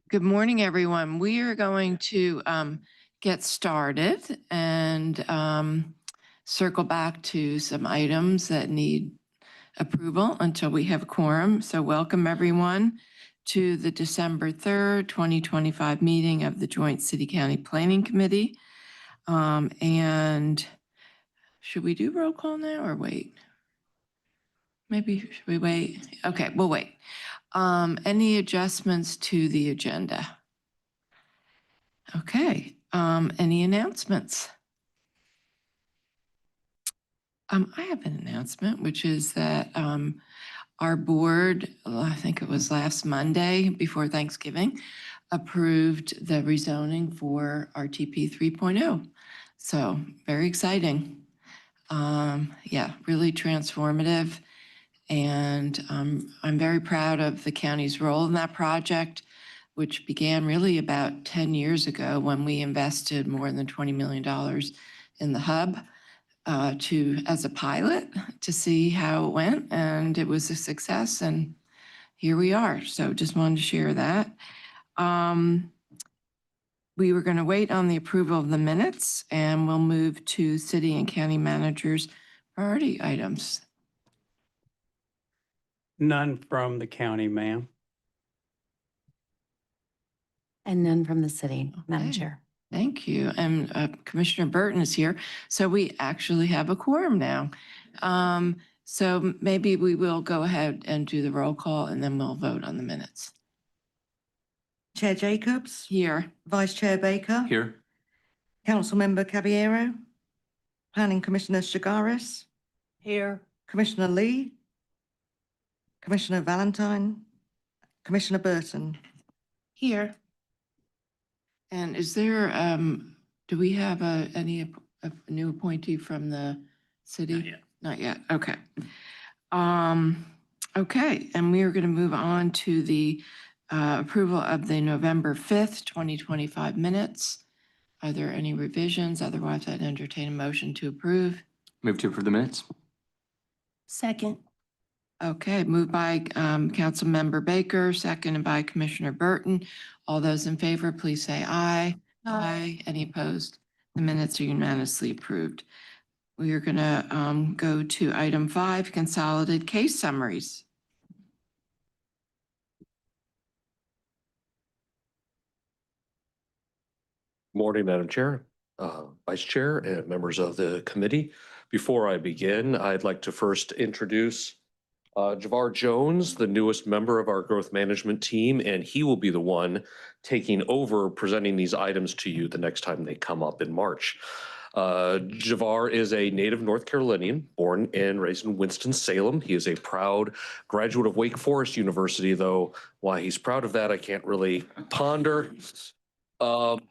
Good morning, everyone. We are going to get started and circle back to some items that need approval until we have quorum. So welcome, everyone, to the December 3rd, 2025 meeting of the Joint City-County Planning Committee. And should we do roll call now or wait? Maybe, should we wait? Okay, we'll wait. Any adjustments to the agenda? Okay, any announcements? I have an announcement, which is that our board, I think it was last Monday before Thanksgiving, approved the rezoning for RTP 3.0. So very exciting. Yeah, really transformative. And I'm very proud of the county's role in that project, which began really about 10 years ago when we invested more than $20 million in the hub as a pilot to see how it went. And it was a success, and here we are. So just wanted to share that. We were going to wait on the approval of the minutes, and we'll move to city and county managers' priority items. None from the county, ma'am. And none from the city, Madam Okay. Chair. Thank you. And Commissioner Burton is here. So we actually have a quorum now. So maybe we will go ahead and do the roll call and then we'll vote on the minutes. Chair Jacobs? Here. Vice Chair Baker? Here. Councilmember Caballero? Planning Commissioner Shigaris? Here. Commissioner Lee? Commissioner Valentine? Commissioner Burton? Here. And is there, do we have a new appointee from the city? Not yet. Not yet, okay. Okay, and we are going to move on to the approval of the November 5th, 2025 minutes. Are there any revisions? Otherwise, I'd entertain a motion to approve. Move to approve the minutes. Second. Okay, moved by Councilmember Baker, seconded by Commissioner Burton. All those in favor, please say aye. Aye. Any opposed? The minutes are unanimously approved. We are going to go to item 5, consolidated case summaries. Morning, Madam Chair, Vice Chair, and members of the committee. Before I begin, I'd like to first introduce Javar Jones, the newest member of our growth management team, and he will be the one taking over presenting these items to you the next time they come up in March. Javar is a native North Carolinian, born and raised in Winston-Salem. He is a proud graduate of Wake Forest University, though why he's proud of that, I can't really ponder.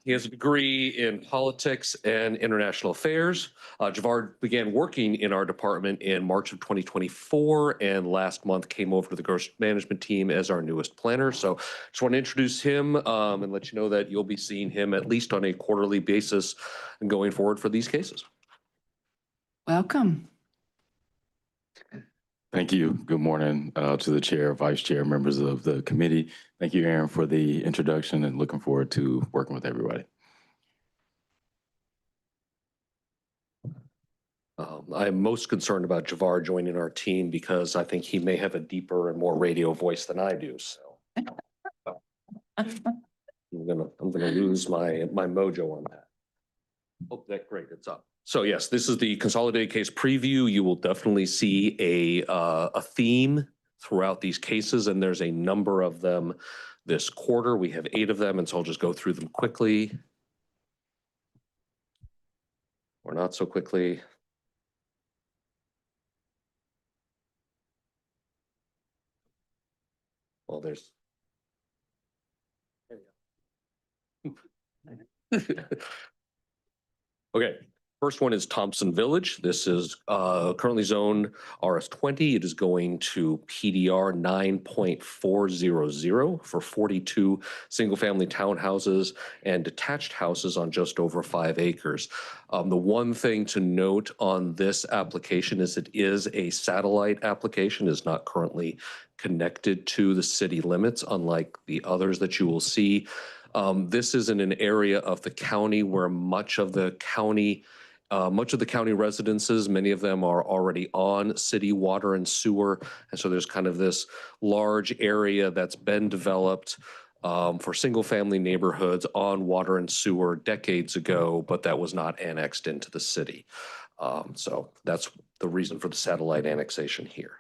He has a degree in politics and international affairs. Javar began working in our department in March of 2024, and last month came over to the growth management team as our newest planner. So just want to introduce him and let you know that you'll be seeing him at least on a quarterly basis going forward for these cases. Welcome. Thank you. Good morning to the chair, vice chair, members of the committee. Thank you, Aaron, for the introduction and looking forward to working with everybody. I'm most concerned about Javar joining our team because I think he may have a deeper and more radio voice than I do. So I'm gonna lose my mojo on that. Oh, that's great. It's up. So yes, this is the consolidated case preview. You will definitely see a theme throughout these cases, and there's a number of them this quarter. We have 8 of them, and so I'll just go through them quickly. Or not so quickly. Well, there's. There you go. Okay. First one is Thompson Village. This is currently zoned RS20. It is going to PDR 9.400 for 42 single-family townhouses and detached houses on just over 5 acres. The one thing to note on this application is it is a satellite application, is not currently connected to the city limits, unlike the others that you will see. This is in an area of the county where much of the county residences, many of them are already on city water and sewer. And so there's kind of this large area that's been developed for single family neighborhoods on water and sewer decades ago, but that was not annexed into the city. So that's the reason for the satellite annexation here.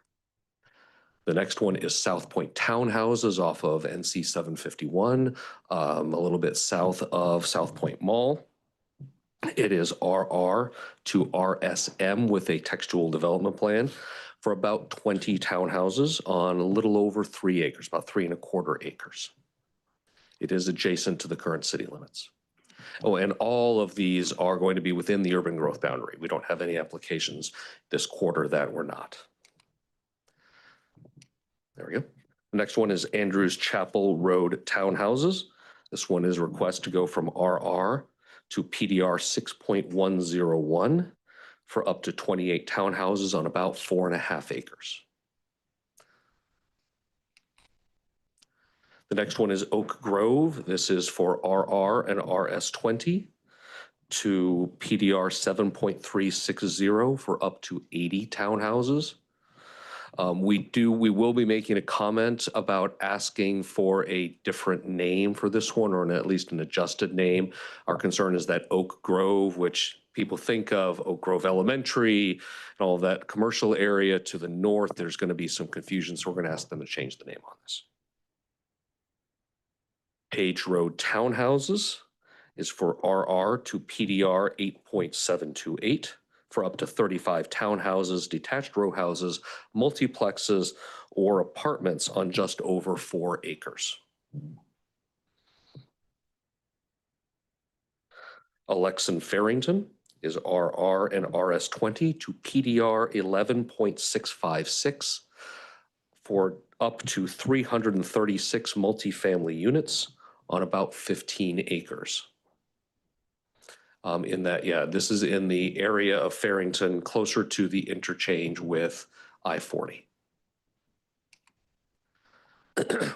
The next one is South Point Townhouses off of NC 751, a little bit south of South Point Mall. It is RR to RSM with a textual development plan for about 20 townhouses on a little over 3 acres, about 3¼ acres. It is adjacent to the current city limits. Oh, and all of these are going to be within the urban growth boundary. We don't have any applications this quarter that were not. There we go. The next one is Andrews Chapel Road Townhouses. This one is a request to go from RR to PDR 6.101 for up to 28 townhouses on about 4½ acres. The next one is Oak Grove. This is for RR and RS20 to PDR 7.360 for up to 80 townhouses. We will be making a comment about asking for a different name for this one, or at least an adjusted name. Our concern is that Oak Grove, which people think of Oak Grove Elementary and all of that commercial area to the north, there's going to be some confusion. So we're going to ask them to change the name on this. Page Road Townhouses is for RR to PDR 8.728. for up to 35 townhouses, detached row houses, multiplexes, or apartments on just over 4 acres. Alexan Farrington is RR and RS20 to PDR 11.656 for up to 336 multifamily units on about 15 acres. This is in the area of Farrington, closer to the interchange with I-40.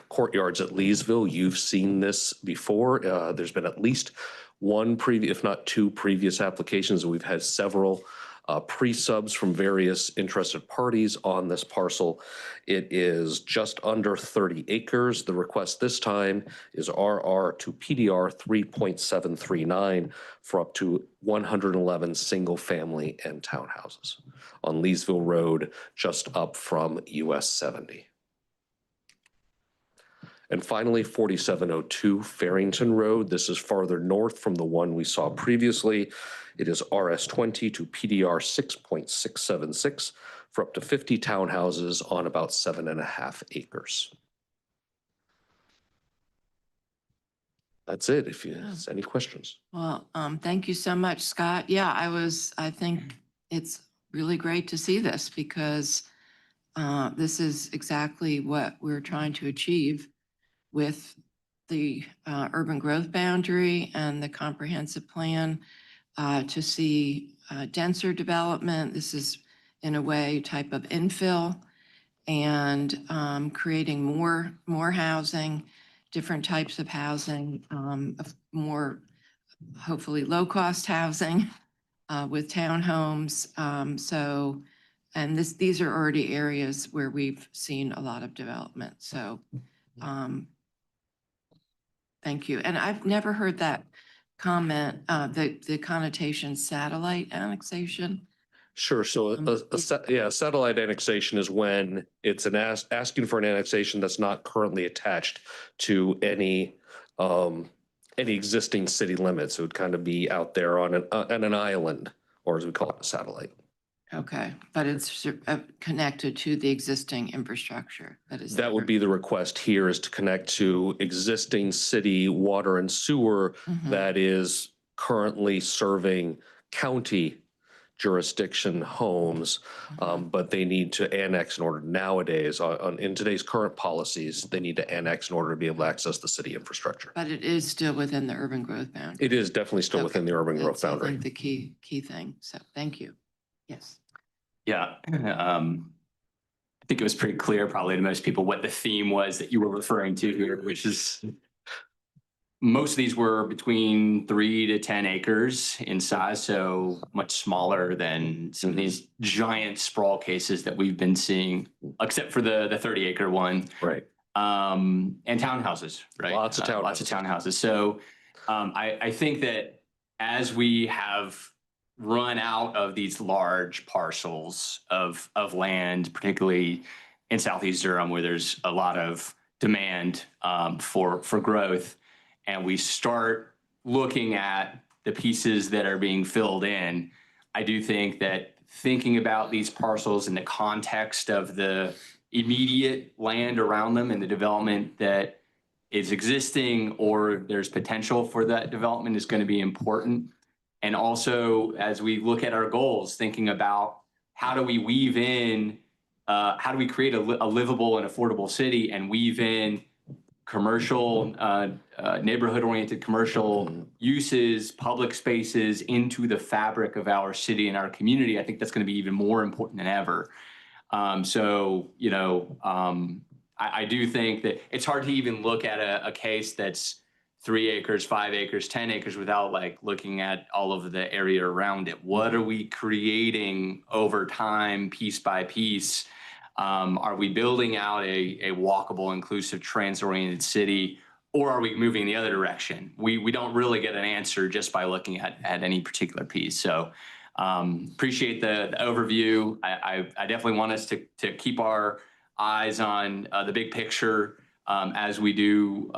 Courtyards at Leesville, you've seen this before. There's been at least one previous, if not 2 previous applications. We've had several pre-subs from various interested parties on this parcel. It is just under 30 acres. The request this time is RR to PDR 3.739 for up to 111 single family and townhouses on Leesville Road, just up from US 70. And finally, 4702 Farrington Road. This is farther north from the one we saw previously. It is RS20 to PDR 6.676 for up to 50 townhouses on about 7½ acres. That's it. If you have any questions. Well, thank you so much, Scott. Yeah, I think it's really great to see this because this is exactly what we're trying to achieve with the urban growth boundary and the comprehensive plan to see denser development. This is in a way type of infill and creating more housing, different types of housing, more hopefully low-cost housing with townhomes. And these are already areas where we've seen a lot of development. So thank you. And I've never heard that comment, the connotation satellite annexation. Sure. So a satellite annexation is when it's an asking for an annexation that's not currently attached to any existing city limits. It would kind of be out there on an island, or as we call it, a satellite. Okay, but it's connected to the existing infrastructure that would be the request here, is to connect to existing city water and sewer that is currently serving county jurisdiction homes, but they need to annex in order nowadays, in today's current policies, they need to annex in order to be able to access the city infrastructure. But it is still within the urban growth boundary. It is definitely still within the urban growth That's, I boundary. think, the key thing. So thank you. Yes. Yeah. I think it was pretty clear probably to most people what the theme was that you were referring to here, which is most of these were between 3 to 10 acres in size, so much smaller than some of these giant sprawl cases that we've been seeing, except for the 30-acre one. Right. And townhouses, right? Lots of townhouses. Lots of townhouses. So I think that as we have run out of these large parcels of land, particularly in Southeast Durham, where there's a lot of demand for growth, and we start looking at the pieces that are being filled in, I do think that thinking about these parcels in the context of the immediate land around them and the development that is existing or there's potential for that development is going to be important. And also, as we look at our goals, thinking about how do we weave in, how do we create a livable and affordable city and weave in commercial, neighborhood-oriented commercial uses, public spaces into the fabric of our city and our community. I think that's going to be even more important than ever. So, you know, I do think that it's hard to even look at a case that's 3 acres, 5 acres, 10 acres without like looking at all of the area around it. What are we creating over time, piece by piece? Are we building out a walkable, inclusive, trans-oriented city, or are we moving in the other direction? We don't really get an answer just by looking at any particular piece. So appreciate the overview. I definitely want us to keep our eyes on the big picture as we do,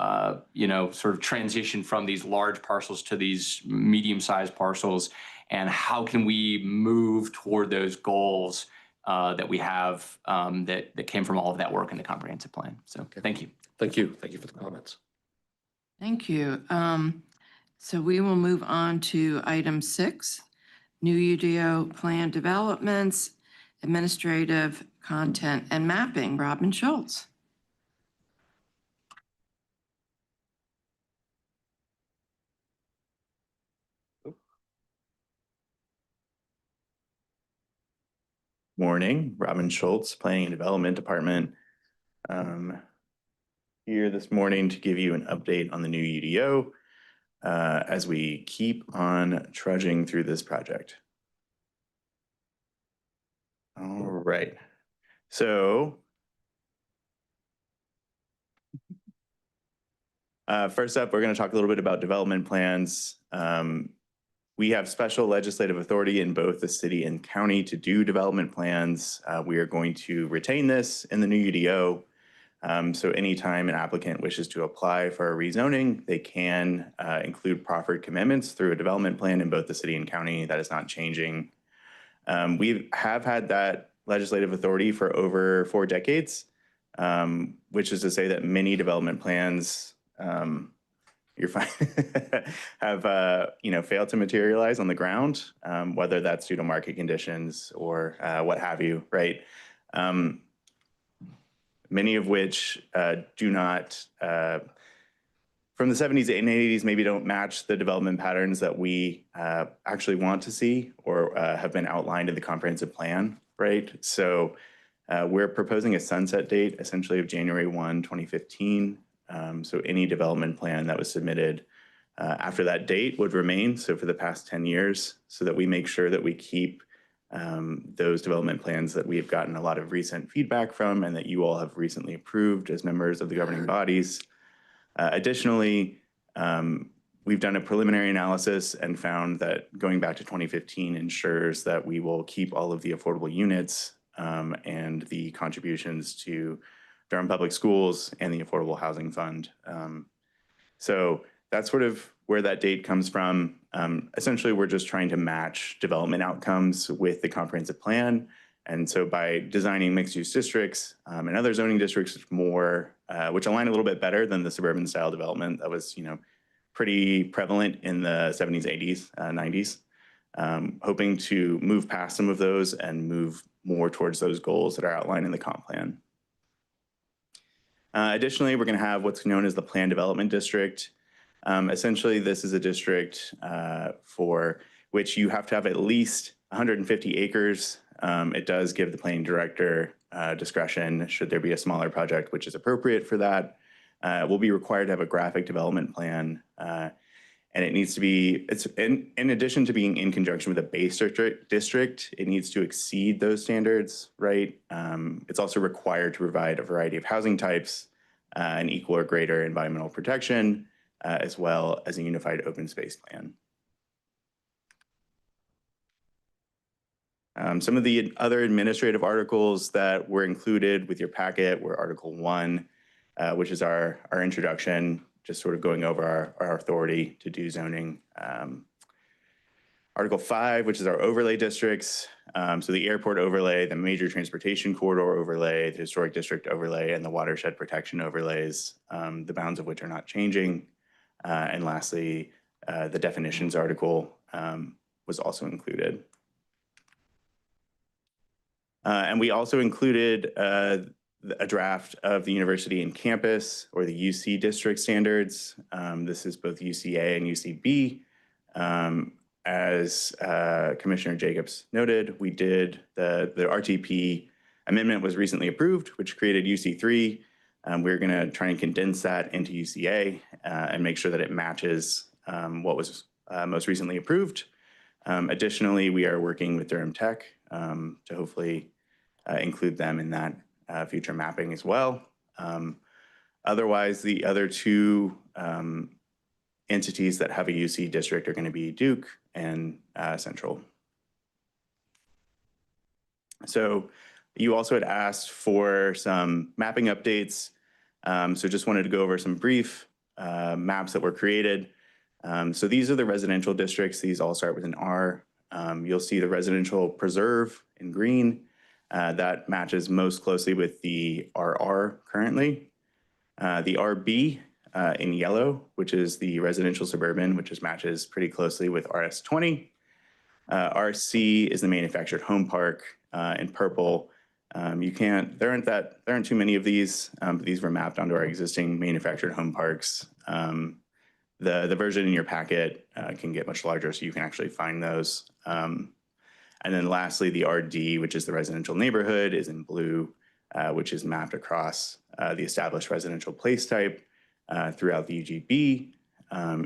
you know, sort of transition from these large parcels to these medium-sized parcels, and how can we move toward those goals that we have that came from all of that work in the comprehensive plan. So thank you. Thank you. Thank you for the comments. Thank you. So we will move on to item 6, new UDO plan developments, administrative content and mapping. Robin Schultz. Morning, Robin Schultz, Planning and Development Department. Here this morning to give you an update on the new UDO as we keep on trudging through this project. All right, so first up, we're going to talk a little bit about development plans. We have special legislative authority in both the city and county to do development plans. We are going to retain this in the new UDO. So anytime an applicant wishes to apply for a rezoning, they can include proffered commitments through a development plan in both the city and county. That is not changing. We have had that legislative authority for over 4 decades, which is to say that many development plans you're fine. have you know, failed to materialize on the ground, whether that's due to market conditions or what have you, right? Many of which do not, from the 70s and 80s, maybe don't match the development patterns that we actually want to see or have been outlined in the comprehensive plan, right? So we're proposing a sunset date, essentially of January 1, 2015. So any development plan that was submitted after that date would remain, so for the past 10 years, so that we make sure that we keep those development plans that we have gotten a lot of recent feedback from and that you all have recently approved as members of the governing bodies. Additionally, we've done a preliminary analysis and found that going back to 2015 ensures that we will keep all of the affordable units and the contributions to Durham Public Schools and the Affordable Housing Fund. So that's sort of where that date comes from. Essentially, we're just trying to match development outcomes with the comprehensive plan. And so by designing mixed-use districts and other zoning districts more, which align a little bit better than the suburban style development that was, you know, pretty prevalent in the 70s, 80s, 90s. hoping to move past some of those and move more towards those goals that are outlined in the comp plan. Additionally, we're going to have what's known as the Plan Development District. Essentially, this is a district for which you have to have at least 150 acres. It does give the planning director discretion should there be a smaller project which is appropriate for that. We'll be required to have a graphic development plan, and it needs to be, it's in addition to being in conjunction with a base district, it needs to exceed those standards, right? It's also required to provide a variety of housing types, an equal or greater environmental protection, as well as a unified open space plan. Some of the other administrative articles that were included with your packet were Article 1, which is our introduction, just sort of going over our authority to do zoning. Article 5, which is our overlay districts. So the airport overlay, the major transportation corridor overlay, the historic district overlay, and the watershed protection overlays, the bounds of which are not changing. And lastly, the definitions article was also included. And we also included a draft of the university and campus, or the UC district standards. This is both UCA and UCB. As Commissioner Jacobs noted, we did the RTP amendment was recently approved, which created UC3. We're going to try and condense that into UCA and make sure that it matches what was most recently approved. Additionally, we are working with Durham Tech to hopefully include them in that future mapping as well. Otherwise, the other two entities that have a UC district are going to be Duke and Central. So you also had asked for some mapping updates. So just wanted to go over some brief maps that were created. So these are the residential districts. These all start with an R. You'll see the residential preserve in green. That matches most closely with the RR currently. The RB in yellow, which is the residential suburban, which matches pretty closely with RS20. RC is the manufactured home park in purple. There aren't too many of these, but these were mapped onto our existing manufactured home parks. The version in your packet can get much larger, so you can actually find those. And then lastly, the RD, which is the residential neighborhood, is in blue, which is mapped across the established residential place type throughout the UGB.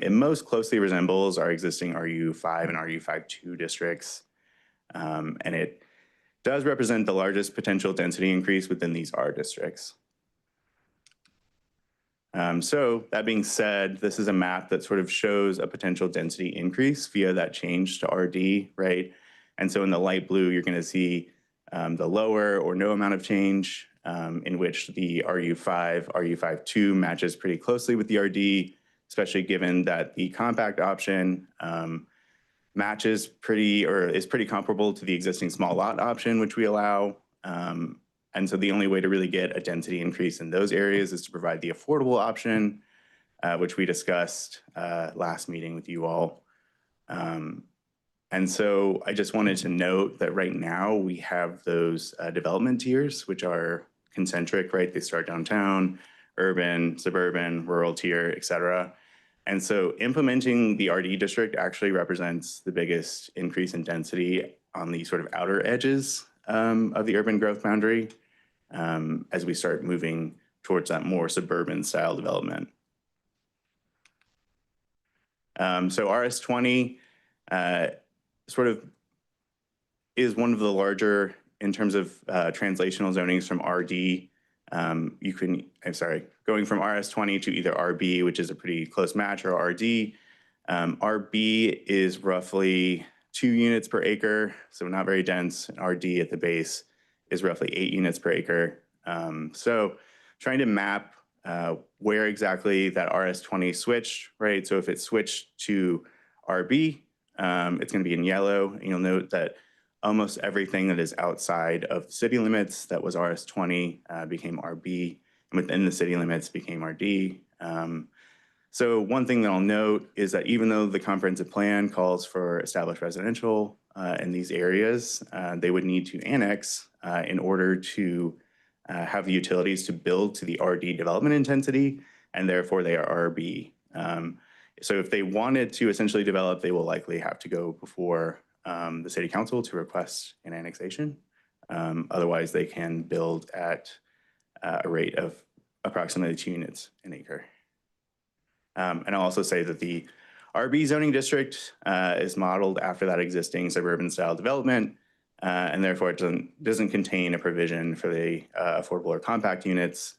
It most closely resembles our existing RU5 and RU52 districts. And it does represent the largest potential density increase within these R districts. So that being said, this is a map that sort of shows a potential density increase via that change to RD, right? And so in the light blue, you're going to see the lower or no amount of change, in which the RU5, RU52 matches pretty closely with the RD, especially given that the compact option is pretty comparable to the existing small lot option, which we allow. And so the only way to really get a density increase in those areas is to provide the affordable option, which we discussed last meeting with you all. And so I just wanted to note that right now we have those development tiers, which are concentric, right? They start downtown, urban, suburban, rural tier, et cetera. And so implementing the RD district actually represents the biggest increase in density on the sort of outer edges of the urban growth boundary as we start moving towards that more suburban style development. So RS20 sort of is one of the larger in terms of translational zonings from RD. Going from RS20 to either RB, which is a pretty close match, or RD. RB is roughly 2 units per acre, so not very dense. And RD at the base is roughly 8 units per acre. So trying to map where exactly that RS20 switched, right? So if it switched to RB, it's going to be in yellow. And you'll note that almost everything that is outside of city limits that was RS20 became RB, and within the city limits became RD. So one thing that I'll note is that even though the comprehensive plan calls for established residential in these areas, they would need to annex in order to have the utilities to build to the RD development intensity, and therefore they are RB. So if they wanted to essentially develop, they will likely have to go before the city council to request an annexation. Otherwise, they can build at a rate of approximately 2 units an acre. And I'll also say that the RB zoning district is modeled after that existing suburban style development, and therefore it doesn't contain a provision for the affordable or compact units,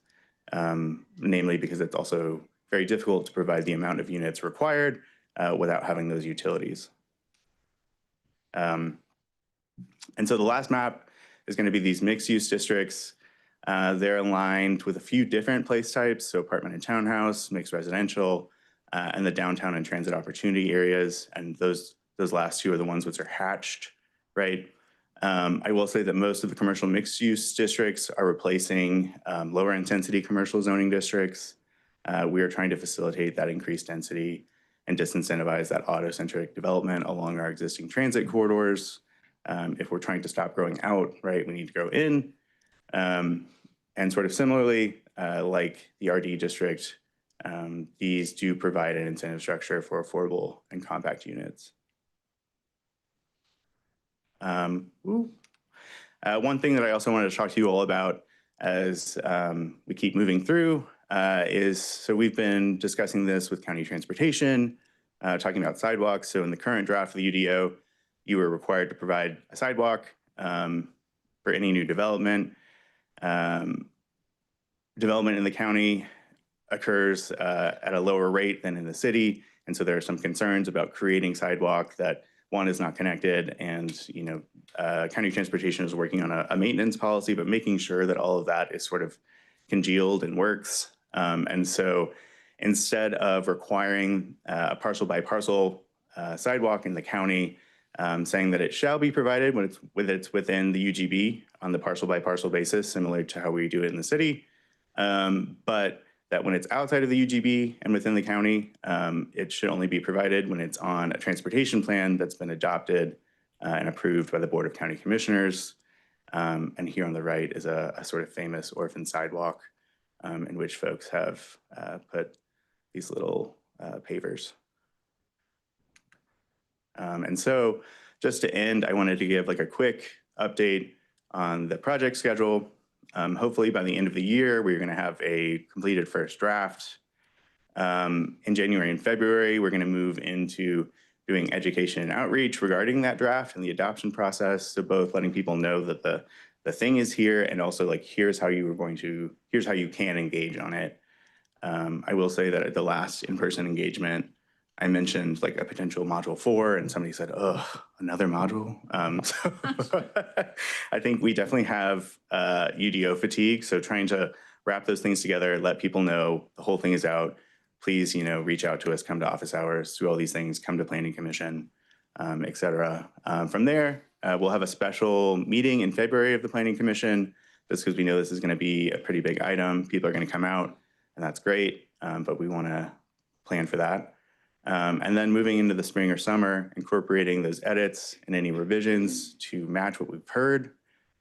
namely because it's also very difficult to provide the amount of units required without having those utilities. And so the last map is going to be these mixed use districts. They're aligned with a few different place types, so apartment and townhouse, mixed residential, and the downtown and transit opportunity areas. And those last two are the ones which are hatched, right? I will say that most of the commercial mixed use districts are replacing lower intensity commercial zoning districts. We are trying to facilitate that increased density and disincentivize that auto-centric development along our existing transit corridors. If we're trying to stop growing out, right, we need to grow in. And sort of similarly, like the RD district, these do provide an incentive structure for affordable and compact units. One thing that I also wanted to talk to you all about as we keep moving through is, so we've been discussing this with county transportation, talking about sidewalks. So in the current draft of the UDO, you were required to provide a sidewalk for any new development. Development in the county occurs at a lower rate than in the city. And so there are some concerns about creating sidewalk that, one, is not connected, and county transportation is working on a maintenance policy, but making sure that all of that is sort of congealed and works. And so instead of requiring a parcel by parcel sidewalk in the county, saying that it shall be provided when it's within the UGB on the parcel by parcel basis, similar to how we do it in the city, but that when it's outside of the UGB and within the county, it should only be provided when it's on a transportation plan that's been adopted and approved by the Board of County Commissioners. And here on the right is a sort of famous orphan sidewalk in which folks have put these little pavers. And so just to end, I wanted to give like a quick update on the project schedule. Hopefully by the end of the year, we're going to have a completed first draft. In January and February, we're going to move into doing education and outreach regarding that draft and the adoption process. So both letting people know that the thing is here, and also like, here's how you can engage on it. I will say that at the last in-person engagement, I mentioned like a potential module 4, and somebody said, "Oh, another module." So I think we definitely have UDO fatigue. So trying to wrap those things together, let people know the whole thing is out. Please, reach out to us, come to office hours, do all these things, come to Planning Commission, et cetera. From there, we'll have a special meeting in February of the Planning Commission, just because we know this is going to be a pretty big item. People are going to come out, and that's great, but we want to plan for that. And then moving into the spring or summer, incorporating those edits and any revisions to match what we've heard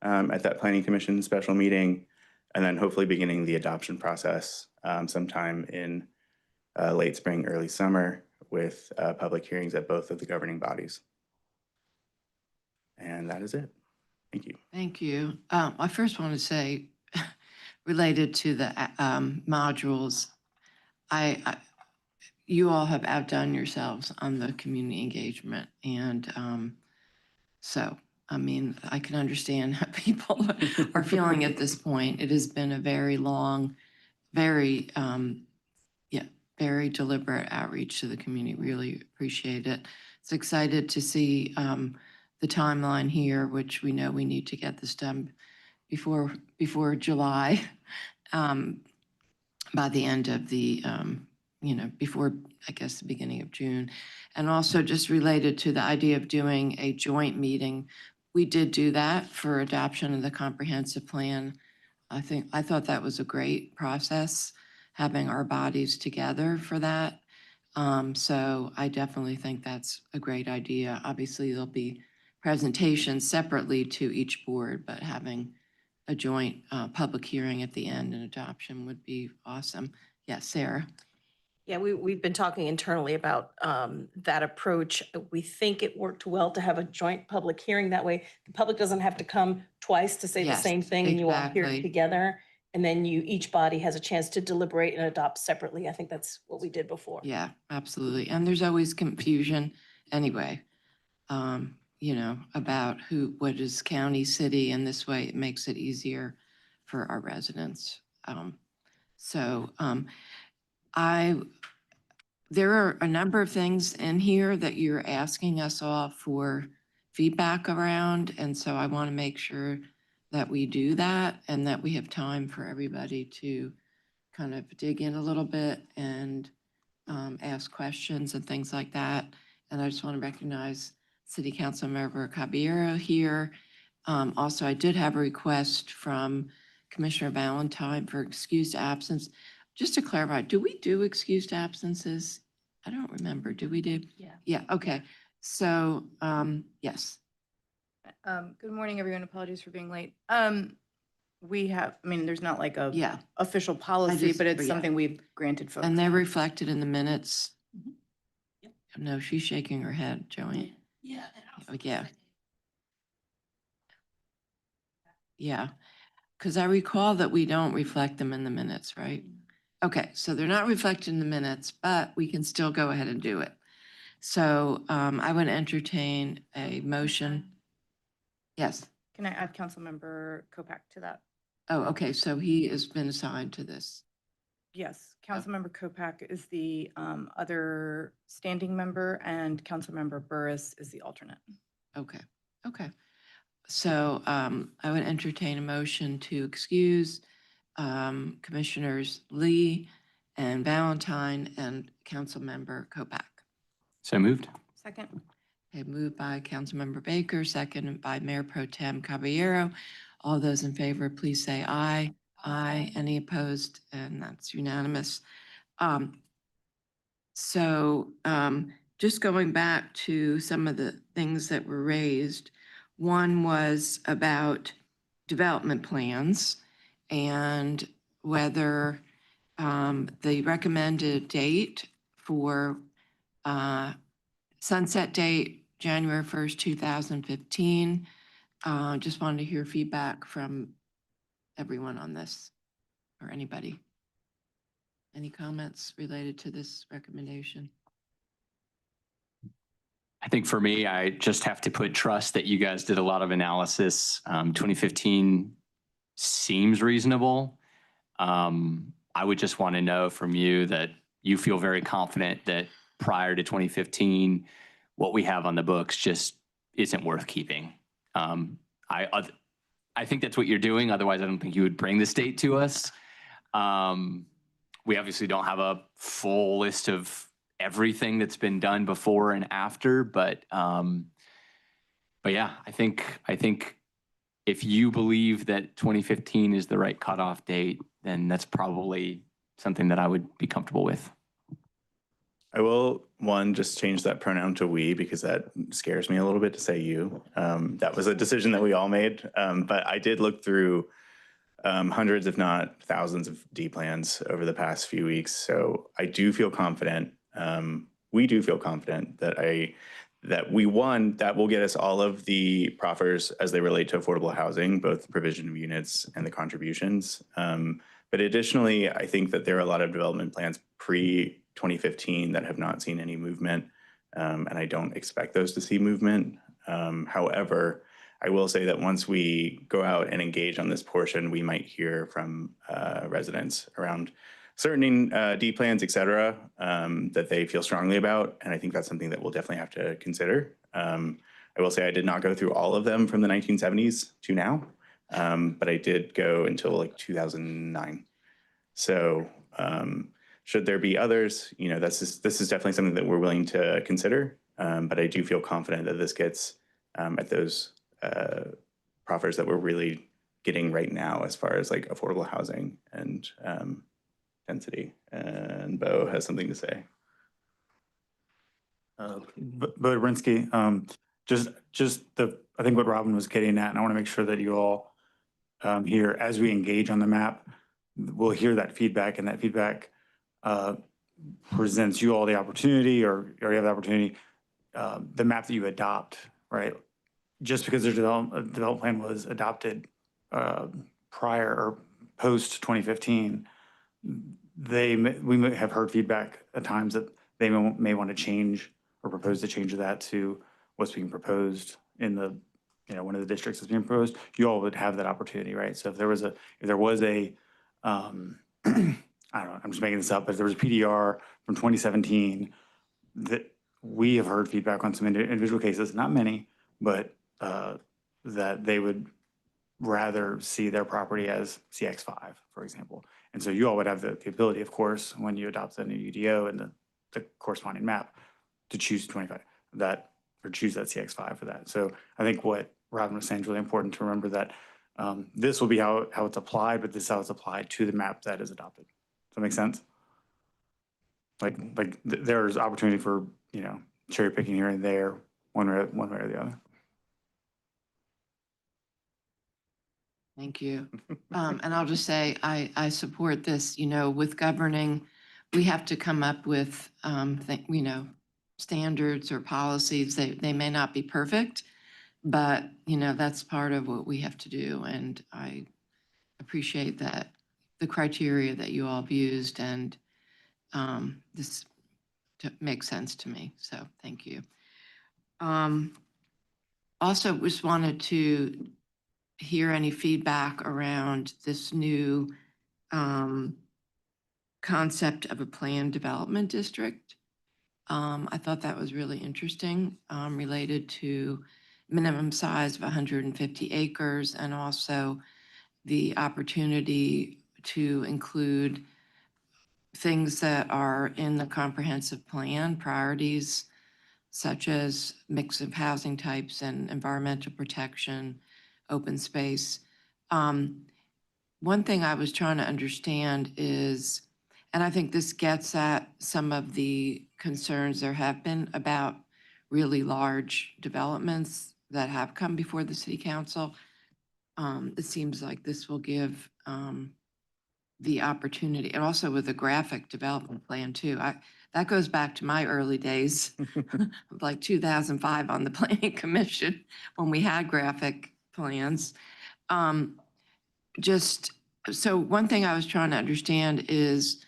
at that Planning Commission special meeting, and then hopefully beginning the adoption process sometime in late spring, early summer, with public hearings at both of the governing bodies. And that is it. Thank you. Thank you. I first want to say, related to the modules, you all have outdone yourselves on the community engagement. And so, I mean, I can understand how people are feeling at this point. It has been a very long, very, very deliberate outreach to the community. Really appreciate it. It's excited to see the timeline here, which we know we need to get this done before July, by the end of the, before, I guess, the beginning of June. And also just related to the idea of doing a joint meeting, we did do that for adoption of the comprehensive plan. I thought that was a great process, having our bodies together for that. So I definitely think that's a great idea. Obviously, there'll be presentations separately to each board, but having a joint public hearing at the end and adoption would be awesome. Yes, Sarah? Yeah, we've been talking internally about that approach. We think it worked well to have a joint public hearing. That way, the public doesn't have to come twice to say the Yes, same thing, and you all hear exactly. it together. And then each body has a chance to deliberate and adopt separately. I think that's what we did before. Yeah, absolutely. And there's always confusion anyway, about what is county, city, and this way it makes it easier for our residents. So there are a number of things in here that you're asking us all for feedback around. And so I want to make sure that we do that and that we have time for everybody to kind of dig in a little bit and ask questions and things like that. And I just want to recognize City Council Member Caballero here. Also, I did have a request from Commissioner Valentine for excused absence. Just to clarify, do we do excused absences? I don't remember. Do we do? Yeah. Yeah, okay. So, yes. Good morning, everyone. Apologies for being late. We have, I mean, there's not like a Yeah. official policy, just- but it's yeah. something we've granted folks. And they're reflected in the minutes. Mhm. Yep. No, she's shaking her head, Joey. Yeah. Oh, yeah. Yeah, because I recall that we don't reflect them in the minutes, right? Okay, so they're not reflected in the minutes, but we can still go ahead and do it. So I would entertain a motion. Yes. Can I add Councilmember Kopak to that? Oh, okay, so he has been assigned to this. Yes, Councilmember Kopak is the other standing member and Councilmember Burris is the alternate. Okay, okay. So I would entertain a motion to excuse Commissioners Lee and Valentine and Councilmember Kopak. So moved. Second. Okay, moved by Councilmember Baker, seconded by Mayor Pro Tem Caballero. All those in favor, please say aye. Aye. Any opposed? And that's unanimous. So just going back to some of the things that were raised, one was about development plans and whether the recommended date for sunset date, January 1st, 2015. Just wanted to hear feedback from everyone on this or anybody. Any comments related to this recommendation? I think for me, I just have to put trust that you guys did a lot of analysis. 2015 seems reasonable. I would just want to know from you that you feel very confident that prior to 2015, what we have on the books just isn't worth keeping. I think that's what you're doing. Otherwise, I don't think you would bring this date to us. We obviously don't have a full list of everything that's been done before and after, but yeah, I think if you believe that 2015 is the right cutoff date, then that's probably something that I would be comfortable with. I will, just change that pronoun to we because that scares me a little bit to say you. That was a decision that we all made. But I did look through hundreds, if not thousands of D plans over the past few weeks. So I do feel confident. We do feel confident that that will get us all of the proffers as they relate to affordable housing, both the provision of units and the contributions. But additionally, I think that there are a lot of development plans pre-2015 that have not seen any movement, and I don't expect those to see movement. However, I will say that once we go out and engage on this portion, we might hear from residents around certain D plans, et cetera, that they feel strongly about. And I think that's something that we'll definitely have to consider. I will say I did not go through all of them from the 1970s to now, but I did go until like 2009. So should there be others, this is definitely something that we're willing to consider. But I do feel confident that this gets at those proffers that we're really getting right now as far as like affordable housing and density. And Bo has something to say. Bo Brinsky, I think what Robin was getting at, and I want to make sure that you all here, as we engage on the map, we'll hear that feedback, and that feedback presents you all the opportunity, or you have the opportunity, the map that you adopt, right? Just because there's a development plan was adopted prior or post 2015, we may have heard feedback at times that they may want to change or propose to change that to what's being proposed in the, one of the districts that's being proposed. You all would have that opportunity, right? So if there was a, I don't know, I'm just making this up, but if there was a PDR from 2017 that we have heard feedback on some individual cases, not many, but that they would rather see their property as CX5, for example. And so you all would have the ability, of course, when you adopt the new UDO and the corresponding map, to choose 25 that, or choose that CX5 for that. So I think what Robin was saying is really important to remember, that this will be how it's applied, but this is how it's applied to the map that is adopted. Does that make sense? Like there's opportunity for, cherry picking here and there, one way or the other. Thank you. And I'll just say, I support this, with governing, we have to come up with, standards or policies. They may not be perfect, but, that's part of what we have to do. And I appreciate that, the criteria that you all have used, and this makes sense to me. So thank you. Also, just wanted to hear any feedback around this new concept of a planned development district. I thought that was really interesting, related to minimum size of 150 acres, and also the opportunity to include things that are in the comprehensive plan, priorities such as mix of housing types and environmental protection, open space. One thing I was trying to understand is, and I think this gets at some of the concerns there have been about really large developments that have come before the city council. It seems like this will give the opportunity, and also with the graphic development plan too. That goes back to my early days, like 2005 on the planning commission, when we had graphic plans. So one thing I was trying to understand is,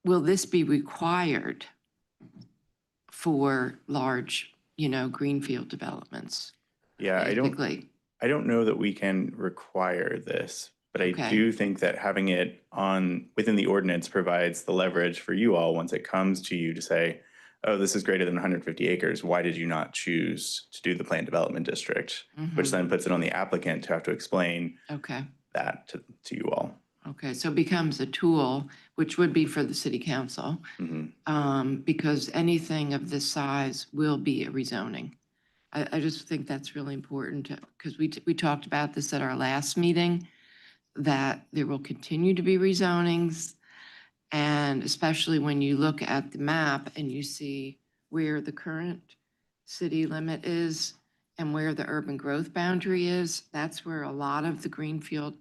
will this be required for large, greenfield developments? Yeah, Basically. I don't know that we can require this, but I Okay. do think that having it within the ordinance provides the leverage for you all once it comes to you to say, oh, this is greater than 150 acres. Why did you not choose to do the planned development district? Which then puts it on the applicant to have to explain Okay. that to you all. Okay, so it becomes a tool, which would be for the city council, because anything of this size will be a rezoning. I just think that's really important, because we talked about this at our last meeting, that there will continue to be rezonings. And especially when you look at the map and you see where the current city limit is and where the urban growth boundary is, that's where a lot of the greenfield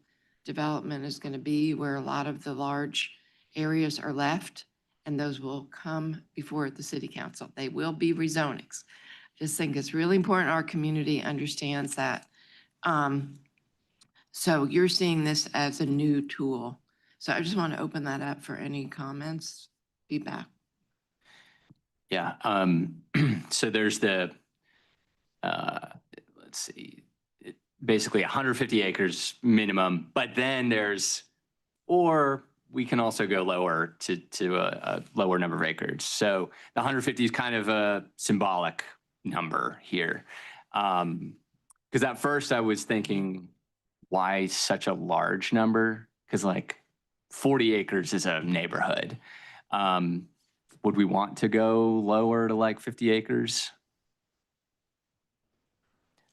development is going to be, where a lot of the large areas are left, and those will come before the city council. They will be rezonings. Just think it's really important our community understands that. So you're seeing this as a new tool. So I just want to open that up for any comments, feedback. Yeah. So there's the, let's see, basically 150 acres minimum, but then or we can also go lower to a lower number of acres. So the 150 is kind of a symbolic number here. Because at first I was thinking, why such a large number? Because 40 acres is a neighborhood. Would we want to go lower to 50 acres?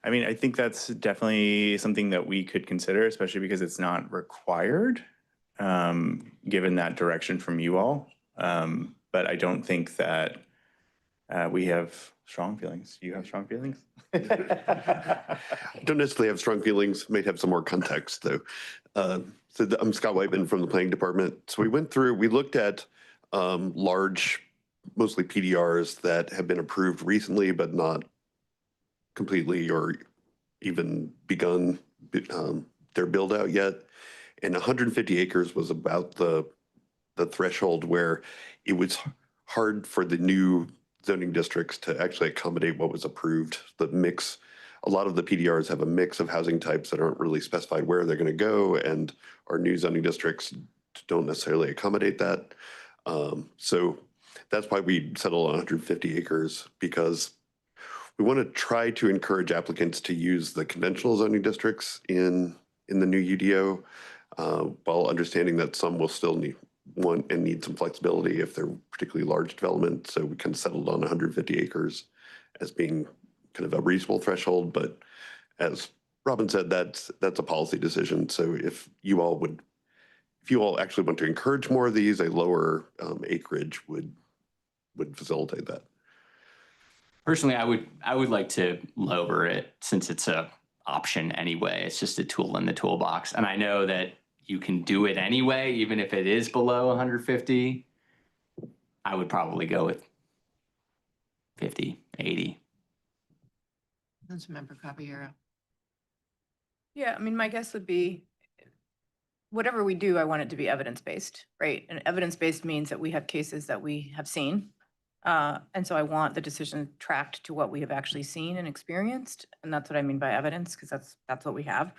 I mean, I think that's definitely something that we could consider, especially because it's not required. given that direction from you all. But I don't think that we have strong feelings. You have strong feelings? Don't necessarily have strong feelings, may have some more context though. I'm Scott Whiteman from the planning department. So we looked at large, mostly PDRs that have been approved recently, but not completely or even begun their build out yet. And 150 acres was about the threshold where it was hard for the new zoning districts to actually accommodate what was approved. The mix, a lot of the PDRs have a mix of housing types that aren't really specified where they're going to go, and our new zoning districts don't necessarily accommodate that. So that's why we settled on 150 acres, because we want to try to encourage applicants to use the conventional zoning districts in the new UDO, while understanding that some will still need some flexibility if they're particularly large development. So we kind of settled on 150 acres as being kind of a reasonable threshold. But as Robin said, that's a policy decision. So if you all actually want to encourage more of these, a lower acreage would facilitate that. Personally, I would like to lower it since it's a option anyway. It's just a tool in the toolbox. And I know that you can do it anyway, even if it is below 150. I would probably go with 50, 80. Councilmember Caballero. Yeah, I mean, my guess would be whatever we do, I want it to be evidence-based, right? And evidence-based means that we have cases that we have seen. And so I want the decision tracked to what we have actually seen and experienced. And that's what I mean by evidence, because that's what we have.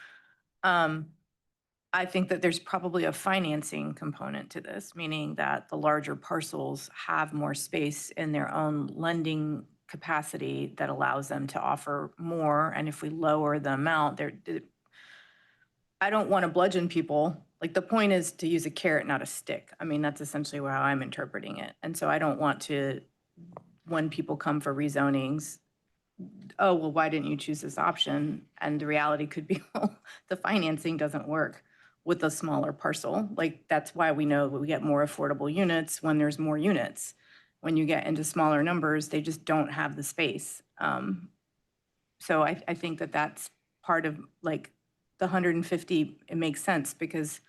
I think that there's probably a financing component to this, meaning that the larger parcels have more space in their own lending capacity that allows them to offer more. And if we lower the amount, I don't want to bludgeon people. Like, the point is to use a carrot, not a stick. I mean, that's essentially how I'm interpreting it. And so I don't want to, when people come for rezonings, oh, well, why didn't you choose this option? And the reality could be, well, the financing doesn't work with a smaller parcel. Like, that's why we know we get more affordable units when there's more units. When you get into smaller numbers, they just don't have the space. So I think that that's part of, like, the 150, it makes sense because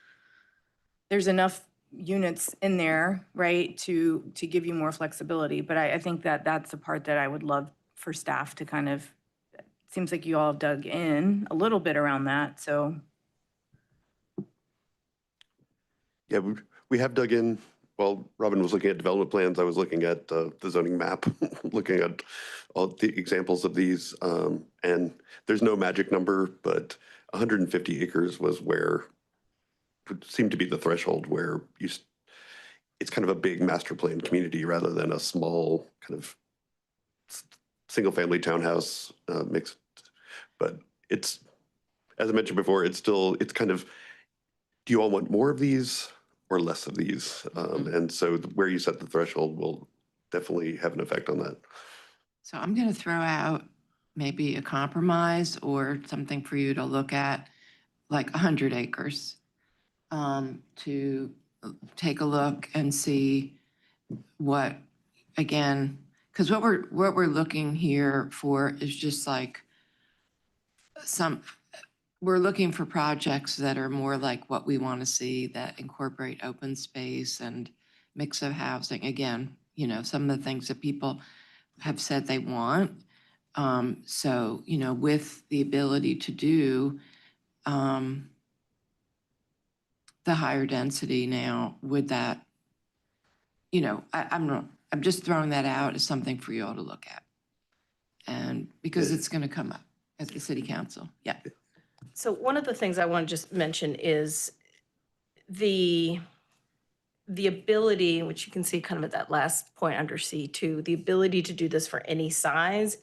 there's enough units in there, right, to give you more flexibility. But I think that that's the part that I would love for staff to kind of, it seems like you all have dug in a little bit around that, so. Yeah, we have dug in. While Robin was looking at development plans, I was looking at the zoning map, looking at all the examples of these. And there's no magic number, but 150 acres was where would seem to be the threshold where it's kind of a big master plan community rather than a small kind of single family townhouse mixed. But it's, as I mentioned before, it's kind of, do you all want more of these or less of these? And so where you set the threshold will definitely have an effect on that. So I'm going to throw out maybe a compromise or something for you to look at, like 100 acres, to take a look and see what, again, because what we're looking here for is just like we're looking for projects that are more like what we want to see, that incorporate open space and mix of housing. Again, some of the things that people have said they want. So, with the ability to do the higher density now, would that, I'm just throwing that out as something for you all to look at. And because it's going to come up at the city council. Yeah. So one of the things I want to just mention is the ability, which you can see kind of at that last point under C2, the ability to do this for any size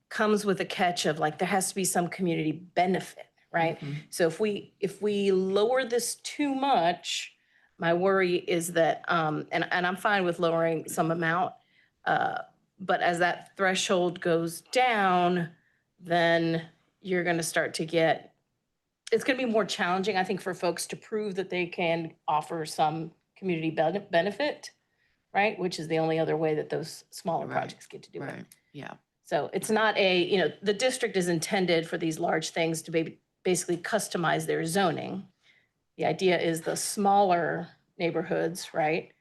comes with a catch of, like, there has to be some community benefit, right? Mhm. So if we lower this too much, my worry is that, and I'm fine with lowering some amount, but as that threshold goes down, then you're going to start to get, it's going to be more challenging, I think, for folks to prove that they can offer some community benefit, right? Which is the only other way that those smaller Right, projects get to do it. Right, yeah, So it's not the district is intended for these large things to basically customize their zoning. The idea is the smaller neighborhoods, right,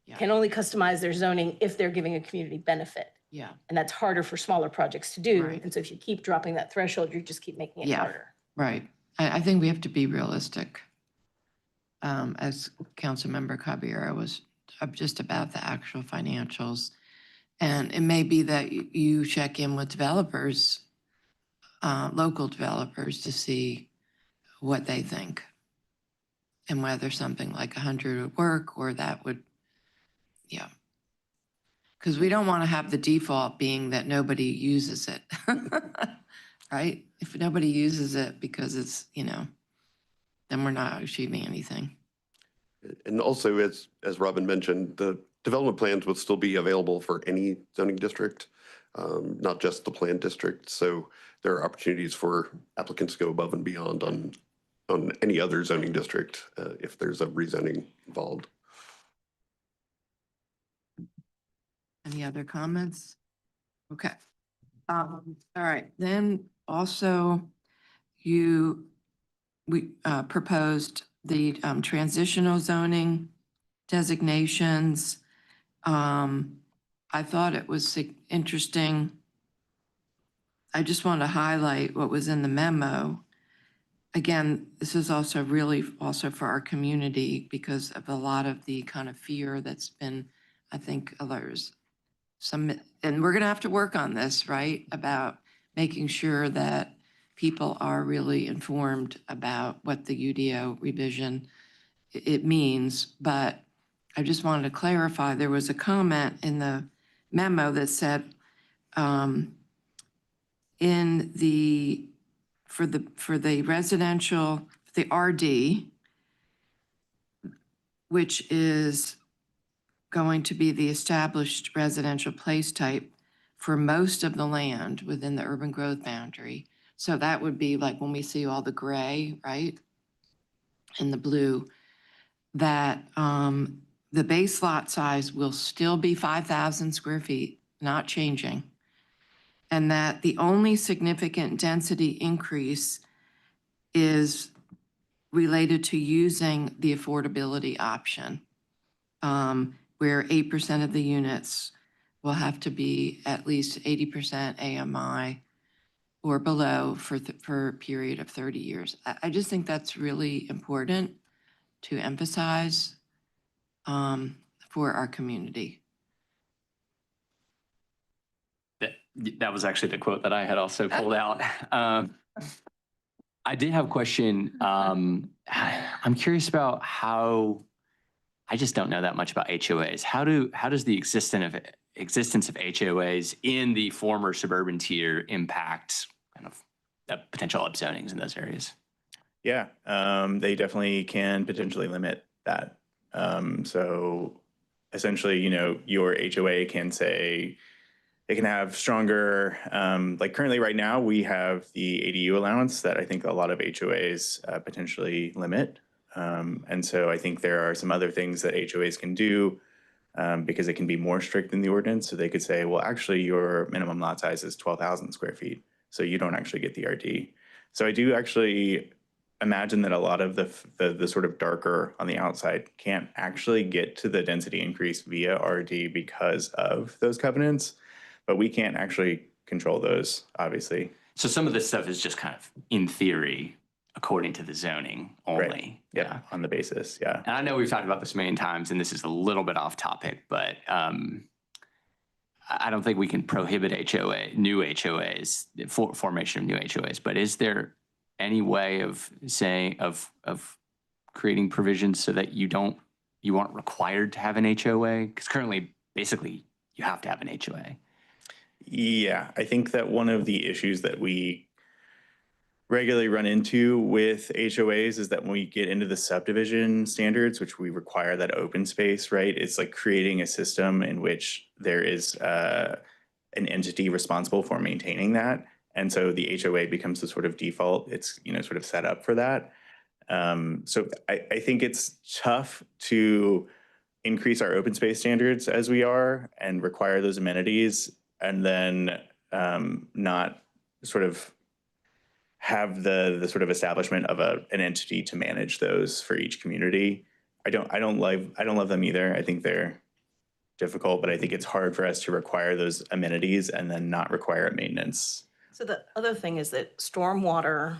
Yeah. can only customize their zoning if they're giving a community benefit. yeah, And that's harder for smaller projects to do. Right. And so if you keep dropping that threshold, you just keep making it Yeah. harder. right. I think we have to be realistic. As Councilmember Caballero was just about the actual financials. And it may be that you check in with developers, local developers, to see what they think and whether something like 100 would work or that would, yeah. Because we don't want to have the default being that nobody uses it, right? If nobody uses it because it's, then we're not achieving anything. And also, as Robin mentioned, the development plans would still be available for any zoning district, not just the planned district. So there are opportunities for applicants to go above and beyond on any other zoning district if there's a rezoning involved. Any other comments? Okay. All right, then also we proposed the transitional zoning designations. I thought it was interesting. I just want to highlight what was in the memo. Again, this is also really also for our community because of a lot of the kind of fear that's been, I think, there's some, and we're going to have to work on this, right? About making sure that people are really informed about what the UDO revision it means. But I just wanted to clarify, there was a comment in the memo that said for the residential, the RD, which is going to be the established residential place type for most of the land within the urban growth boundary. So that would be like when we see all the gray, right? And the blue, that the base lot size will still be 5,000 square feet, not changing. And that the only significant density increase is related to using the affordability option, where 8% of the units will have to be at least 80% AMI or below for a period of 30 years. I just think that's really important to emphasize for our community. That was actually the quote that I had also pulled out. I did have a question. I'm curious about how, I just don't know that much about HOAs. How does the existence of HOAs in the former suburban tier impact kind of the potential upzonings in those areas? Yeah, they definitely can potentially limit that. So essentially, your HOA can say, they can have stronger, like currently right now, we have the ADU allowance that I think a lot of HOAs potentially limit. And so I think there are some other things that HOAs can do because it can be more strict than the ordinance. So they could say, well, actually your minimum lot size is 12,000 square feet. So you don't actually get the RD. So I do actually imagine that a lot of the sort of darker on the outside can't actually get to the density increase via RD because of those covenants. But we can't actually control those, obviously. So some of this stuff is just kind of in theory, according to the zoning only. Right. Yeah, on the basis, yeah. And I know we've talked about this a million times, and this is a little bit off topic, but I don't think we can prohibit new HOAs, formation of new HOAs. But is there any way of saying of creating provisions so that you aren't required to have an HOA? Because currently, basically, you have to have an HOA. Yeah, I think that one of the issues that we regularly run into with HOAs is that when we get into the subdivision standards, which we require that open space, right? It's like creating a system in which there is an entity responsible for maintaining that. And so the HOA becomes the sort of default. It's, sort of set up for that. So I think it's tough to increase our open space standards as we are and require those amenities and then not sort of have the sort of establishment of an entity to manage those for each community. I don't love them either. I think they're difficult, but I think it's hard for us to require those amenities and then not require maintenance. So the other thing is that stormwater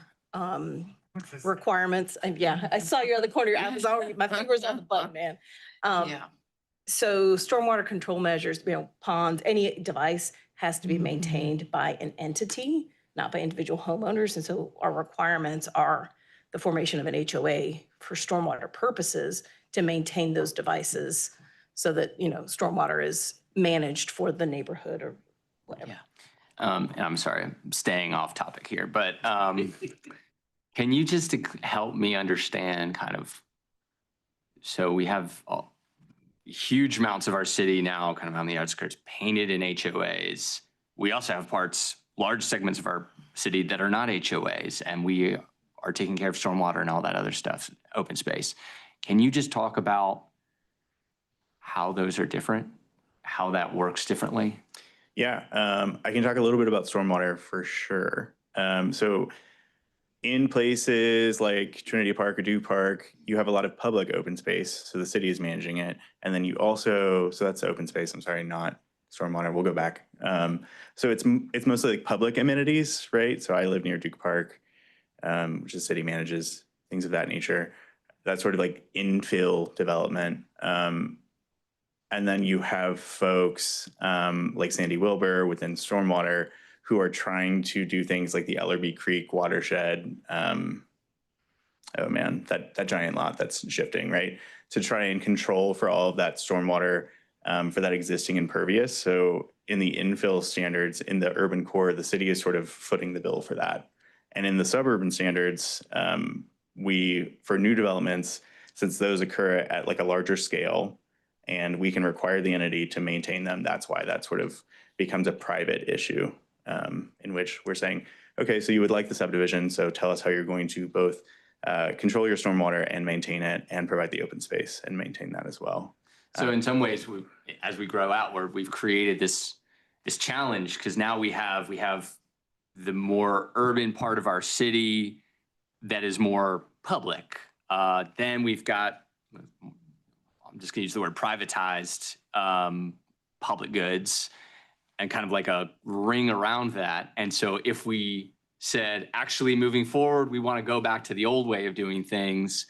requirements, yeah, I saw your other corner, I was already, my finger's on the button, man. Yeah. So stormwater control measures, ponds, any device has to be Mhm. maintained by an entity, not by individual homeowners. And so our requirements are the formation of an HOA for stormwater purposes to maintain those devices so that, stormwater is managed for the neighborhood or whatever. Yeah. And I'm sorry, I'm staying off topic here, but can you just help me understand kind of, so we have huge amounts of our city now kind of on the outskirts painted in HOAs. We also have large segments of our city that are not HOAs, and we are taking care of stormwater and all that other stuff, open space. Can you just talk about how those are different, how that works differently? Yeah, I can talk a little bit about stormwater for sure. So in places like Trinity Park or Duke Park, you have a lot of public open space, so the city is managing it. And then you also, so that's open space, I'm sorry, not stormwater, we'll go back. So it's mostly like public amenities, right? So I live near Duke Park, which the city manages, things of that nature. That's sort of like infill development. And then you have folks like Sandy Wilbur within stormwater who are trying to do things like the Ellerby Creek watershed. Oh man, that giant lot that's shifting, right? To try and control for all of that stormwater for that existing impervious. So in the infill standards in the urban core, the city is sort of footing the bill for that. And in the suburban standards, for new developments, since those occur at like a larger scale, and we can require the entity to maintain them, that's why that sort of becomes a private issue in which we're saying, okay, so you would like the subdivision, so tell us how you're going to both control your stormwater and maintain it and provide the open space and maintain that as well. So in some ways, as we grow outward, we've created this challenge because now we have the more urban part of our city that is more public. Then we've got, I'm just gonna use the word privatized public goods and kind of like a ring around that. And so if we said, actually moving forward, we want to go back to the old way of doing things,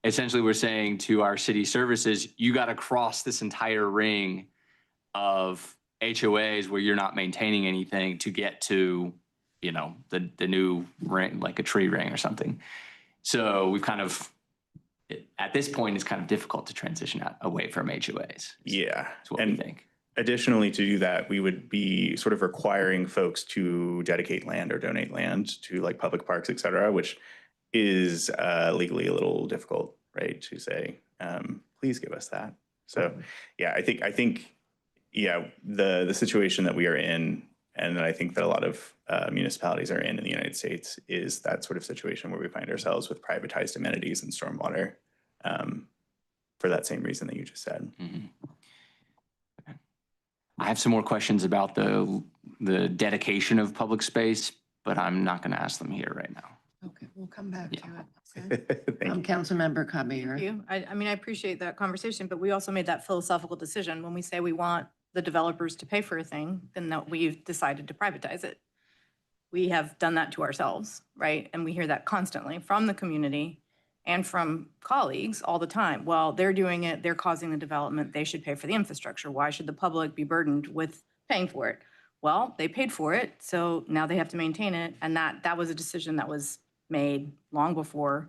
essentially we're saying to our city services, you got to cross this entire ring of HOAs where you're not maintaining anything to get to, the new ring, like a tree ring or something. So we've kind of, at this point, it's kind of difficult to transition away from HOAs. Yeah. That's what we think. Additionally, to do that, we would be sort of requiring folks to dedicate land or donate land to like public parks, et cetera, which is legally a little difficult, right? To say, please give us that. So yeah, I think, yeah, the situation that we are in, and that I think that a lot of municipalities are in the United States is that sort of situation where we find ourselves with privatized amenities and stormwater for that same reason that you just said. Mm-hmm. I have some more questions about the dedication of public space, but I'm not going to ask them here right now. Okay, we'll come back to Yeah. it. Thank you. Councilmember Thank Kabir. you. I mean, I appreciate that conversation, but we also made that philosophical decision when we say we want the developers to pay for a thing, then that we've decided to privatize it. We have done that to ourselves, right? And we hear that constantly from the community and from colleagues all the time. Well, they're doing it, they're causing the development, they should pay for the infrastructure. Why should the public be burdened with paying for it? Well, they paid for it, so now they have to maintain it. And that was a decision that was made long before,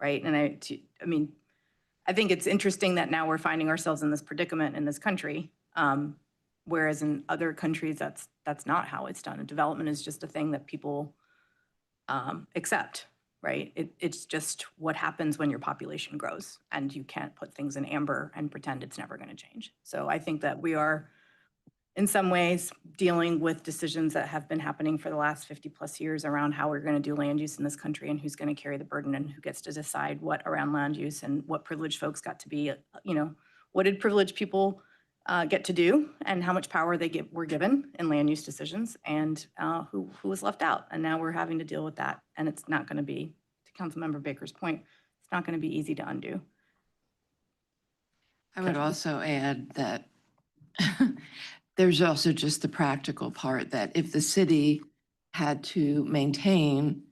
right? And I mean, I think it's interesting that now we're finding ourselves in this predicament in this country, whereas in other countries, that's not how it's done. And development is just a thing that people accept, right? It's just what happens when your population grows, and you can't put things in amber and pretend it's never going to change. So I think that we are in some ways, dealing with decisions that have been happening for the last 50+ years around how we're going to do land use in this country and who's going to carry the burden and who gets to decide what around land use and what privileged folks got to be, what did privileged people get to do and how much power were given in land use decisions and who was left out. And now we're having to deal with that. And it's not going to be, to Councilmember Baker's point, it's not going to be easy to undo. I would also add that there's also just the practical part that if the city had to maintain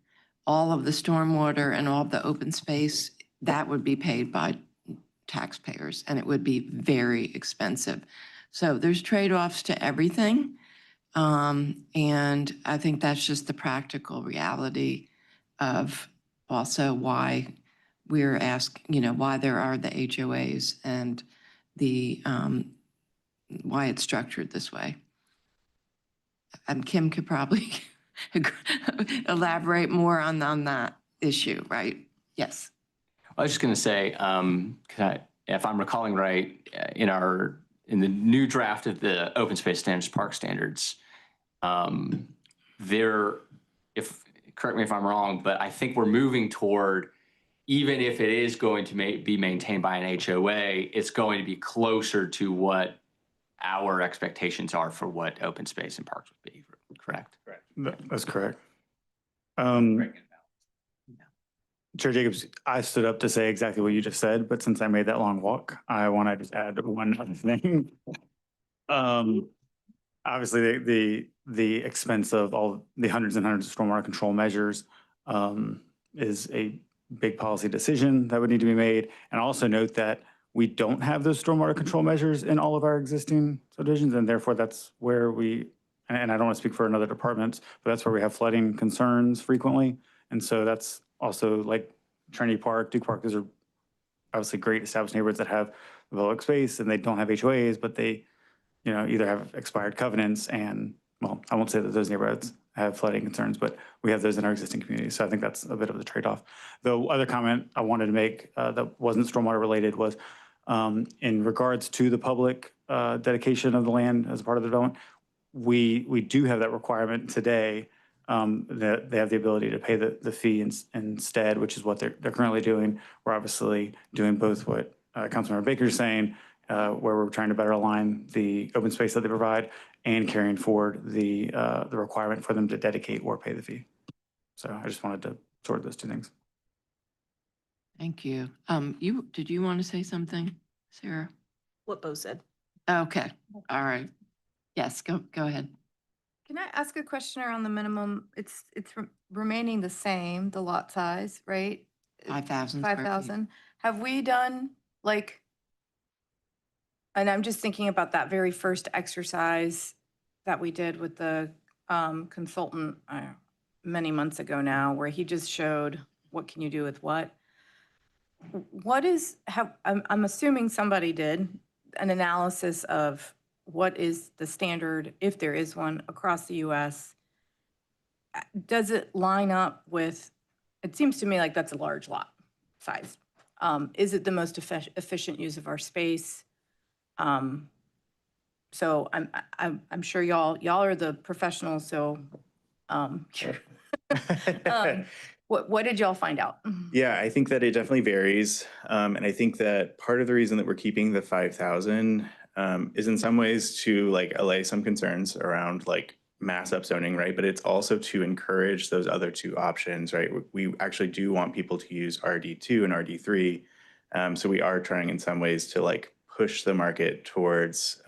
all of the stormwater and all of the open space, that would be paid by taxpayers and it would be very expensive. So there's trade-offs to everything. And I think that's just the practical reality of also why we're asking, why there are the HOAs and the, why it's structured this way. And Kim could probably elaborate more on that issue, right? Yes. I was just going to say, if I'm recalling right, in the new draft of the open space standards, park standards, correct me if I'm wrong, but I think we're moving toward, even if it is going to be maintained by an HOA, it's going to be closer to what our expectations are for what open space and parks would be, correct? Correct. That's correct. Chair Jacobs, I stood up to say exactly what you just said, but since I made that long walk, I want to just add one other thing. Obviously, the expense of all the hundreds and hundreds of stormwater control measures is a big policy decision that would need to be made. And also note that we don't have those stormwater control measures in all of our existing subdivisions, and therefore that's where and I don't want to speak for another department, but that's where we have flooding concerns frequently. And so that's also like Trinity Park, Duke Park, those are obviously great established neighborhoods that have developed space and they don't have HOAs, but they, either have expired covenants and, well, I won't say that those neighborhoods have flooding concerns, but we have those in our existing communities. So I think that's a bit of the trade-off. The other comment I wanted to make that wasn't stormwater related was in regards to the public dedication of the land as a part of the development, we do have that requirement today that they have the ability to pay the fee instead, which is what they're currently doing. We're obviously doing both what Councilmember Baker is saying, where we're trying to better align the open space that they provide and carrying forward the requirement for them to dedicate or pay the fee. So I just wanted to sort those two things. Thank you. Did you want to say something, Sarah? What Bo said. Okay. All right. Yes, go ahead. Can I ask a question around the minimum? It's remaining the same, the lot size, right? 5,000. 5,000. Have we done and I'm just thinking about that very first exercise that we did with the consultant many months ago now, where he just showed what can you do with what. I'm assuming somebody did an analysis of what is the standard, if there is one, across the US. Does it line up with, it seems to me like that's a large lot size. Is it the most efficient use of our space? So I'm sure y'all are the professionals, so what did y'all find out? Yeah, I think that it definitely varies. And I think that part of the reason that we're keeping the 5,000 is in some ways to allay some concerns around mass upzoning, right? But it's also to encourage those other two options, right? We actually do want people to use RD2 and RD3. So we are trying in some ways to push the market towards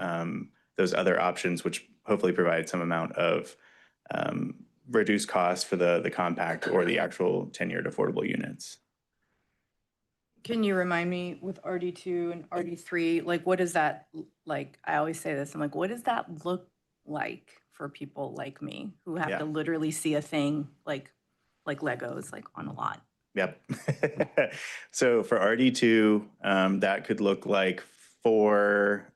those other options, which hopefully provide some amount of reduced cost for the compact or the actual tenured affordable units. Can you remind me with RD2 and RD3, what is that like? I always say this, I'm like, what does that look like for people like me who have to literally see a thing like Legos, on a lot? Yep. So for RD2, that could look like 4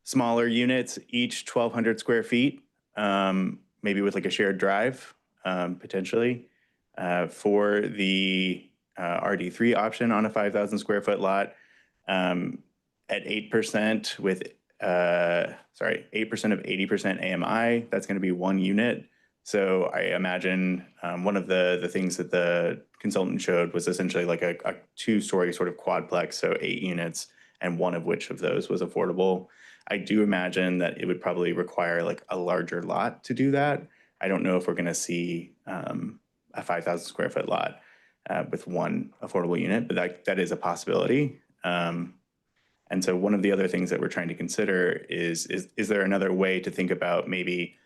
smaller units, each 1,200 square feet, maybe with a shared drive, potentially. For the RD3 option on a 5,000 square foot lot, at 8% with sorry, 8% of 80% AMI, that's going to be 1 unit. So I imagine one of the things that the consultant showed was essentially like a 2-story sort of quadplex, so 8 units, and one of which of those was affordable. I do imagine that it would probably require like a larger lot to do that. I don't know if we're going to see a 5,000 square foot lot with 1 affordable unit, but that is a possibility. And so one of the other things that we're trying to consider is there another way to think about maybe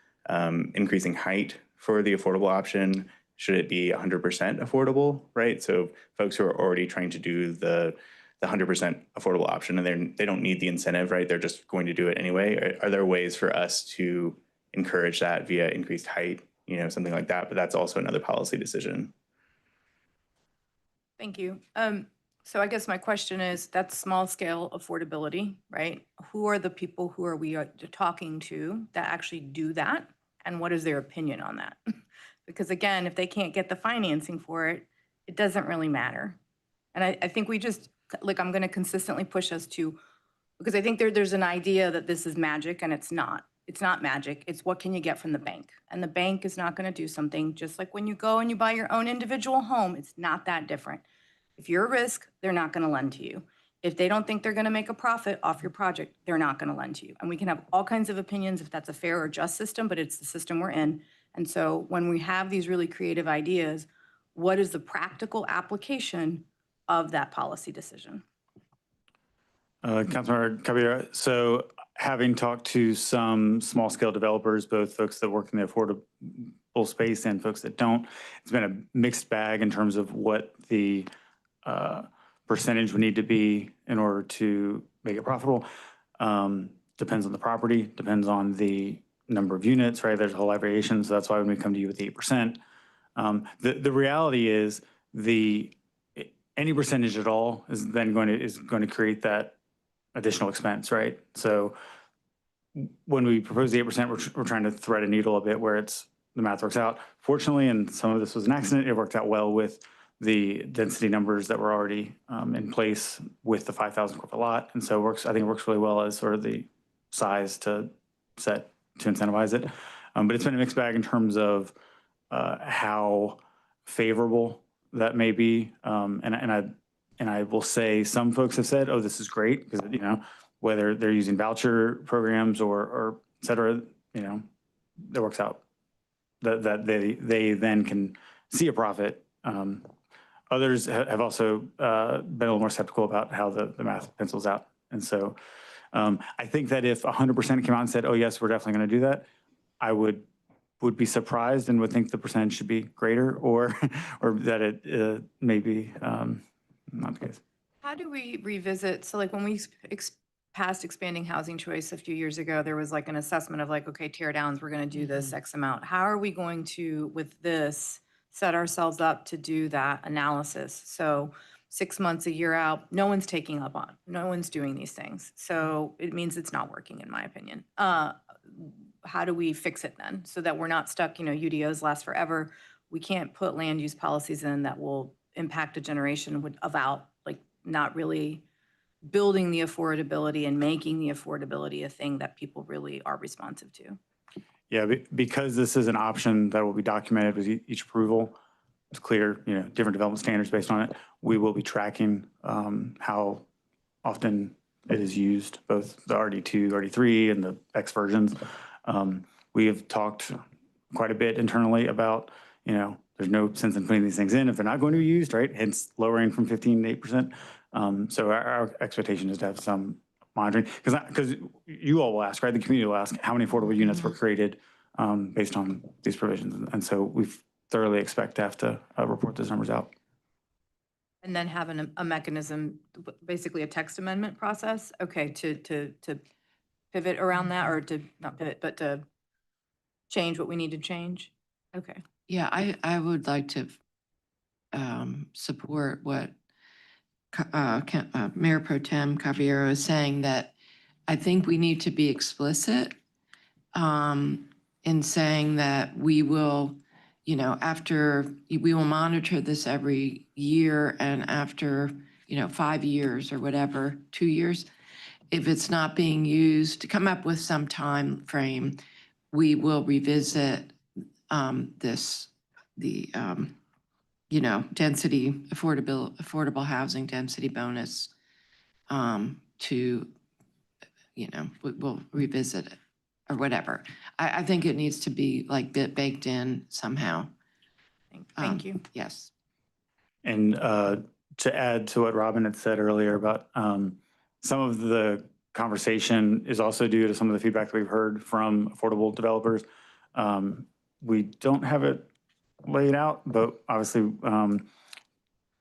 increasing height for the affordable option? Should it be 100% affordable, right? So folks who are already trying to do the 100% affordable option and they don't need the incentive, right? They're just going to do it anyway. Are there ways for us to encourage that via increased height, something like that? But that's also another policy decision. Thank you. So I guess my question is, that's small scale affordability, right? Who are the people who are we talking to that actually do that? And what is their opinion on that? Because again, if they can't get the financing for it, it doesn't really matter. And I think we just, like, I'm going to consistently push us to, because I think there's an idea that this is magic, and it's not. It's not magic. It's what can you get from the bank? And the bank is not going to do something, just like when you go and you buy your own individual home, it's not that different. If you're a risk, they're not going to lend to you. If they don't think they're going to make a profit off your project, they're not going to lend to you. And we can have all kinds of opinions if that's a fair or just system, but it's the system we're in. And so when we have these really creative ideas, what is the practical application of that policy decision? Councilmember Caballero, so having talked to some small scale developers, both folks that work in the affordable space and folks that don't, it's been a mixed bag in terms of what the percentage would need to be in order to make it profitable. Depends on the property, depends on the number of units, right? There's a whole lot of variations. So that's why when we come to you with 8%, the reality is any percentage at all is then going to create that additional expense, right? So when we propose the 8%, we're trying to thread a needle a bit where the math works out. Fortunately, and some of this was an accident, it worked out well with the density numbers that were already in place with the 5,000 square foot lot. And so I think it works really well as sort of the size to incentivize it. But it's been a mixed bag in terms of how favorable that may be. And I will say some folks have said, oh, this is great, because, whether they're using voucher programs or et cetera, that works out that they then can see a profit. Others have also been a little more skeptical about how the math pencils out. And so I think that if 100% came out and said, oh, yes, we're definitely going to do that, I would be surprised and would think the percentage should be greater or that it may be not the case. How do we revisit? So like when we passed expanding housing choice a few years ago, there was like an assessment of like, okay, tear downs, we're going to do this X amount. How are we going to, with this, set ourselves up to do that analysis? So 6 months, a year out, no one's taking up on, no one's doing these things. So it means it's not working, in my opinion. How do we fix it then so that we're not stuck, UDOs last forever. We can't put land use policies in that will impact a generation without like not really building the affordability and making the affordability a thing that people really are responsive to. Yeah, because this is an option that will be documented with each approval. It's clear, different development standards based on it. We will be tracking how often it is used, both the RD2, RD3, and the X versions. We have talked quite a bit internally about, there's no sense in putting these things in if they're not going to be used, right? Hence lowering from 15 to 8%. So our expectation is to have some monitoring, because you all will ask, right? The community will ask how many affordable units were created based on these provisions. And so we thoroughly expect to have to report those numbers out. And then have a mechanism, basically a text amendment process, okay, to pivot around that, or to not pivot, but to change what we need to change. Okay. Yeah, I would like to support what Mayor Pro Tem Caballero is saying, that I think we need to be explicit in saying that we will, we will monitor this every year, and after, 5 years or whatever, 2 years, if it's not being used, to come up with some time frame, we will revisit density, affordable housing density bonus to, we'll revisit it or whatever. I think it needs to be like baked in somehow. Thank you. Yes. And to add to what Robin had said earlier about some of the conversation is also due to some of the feedback that we've heard from affordable developers. We don't have it laid out, but obviously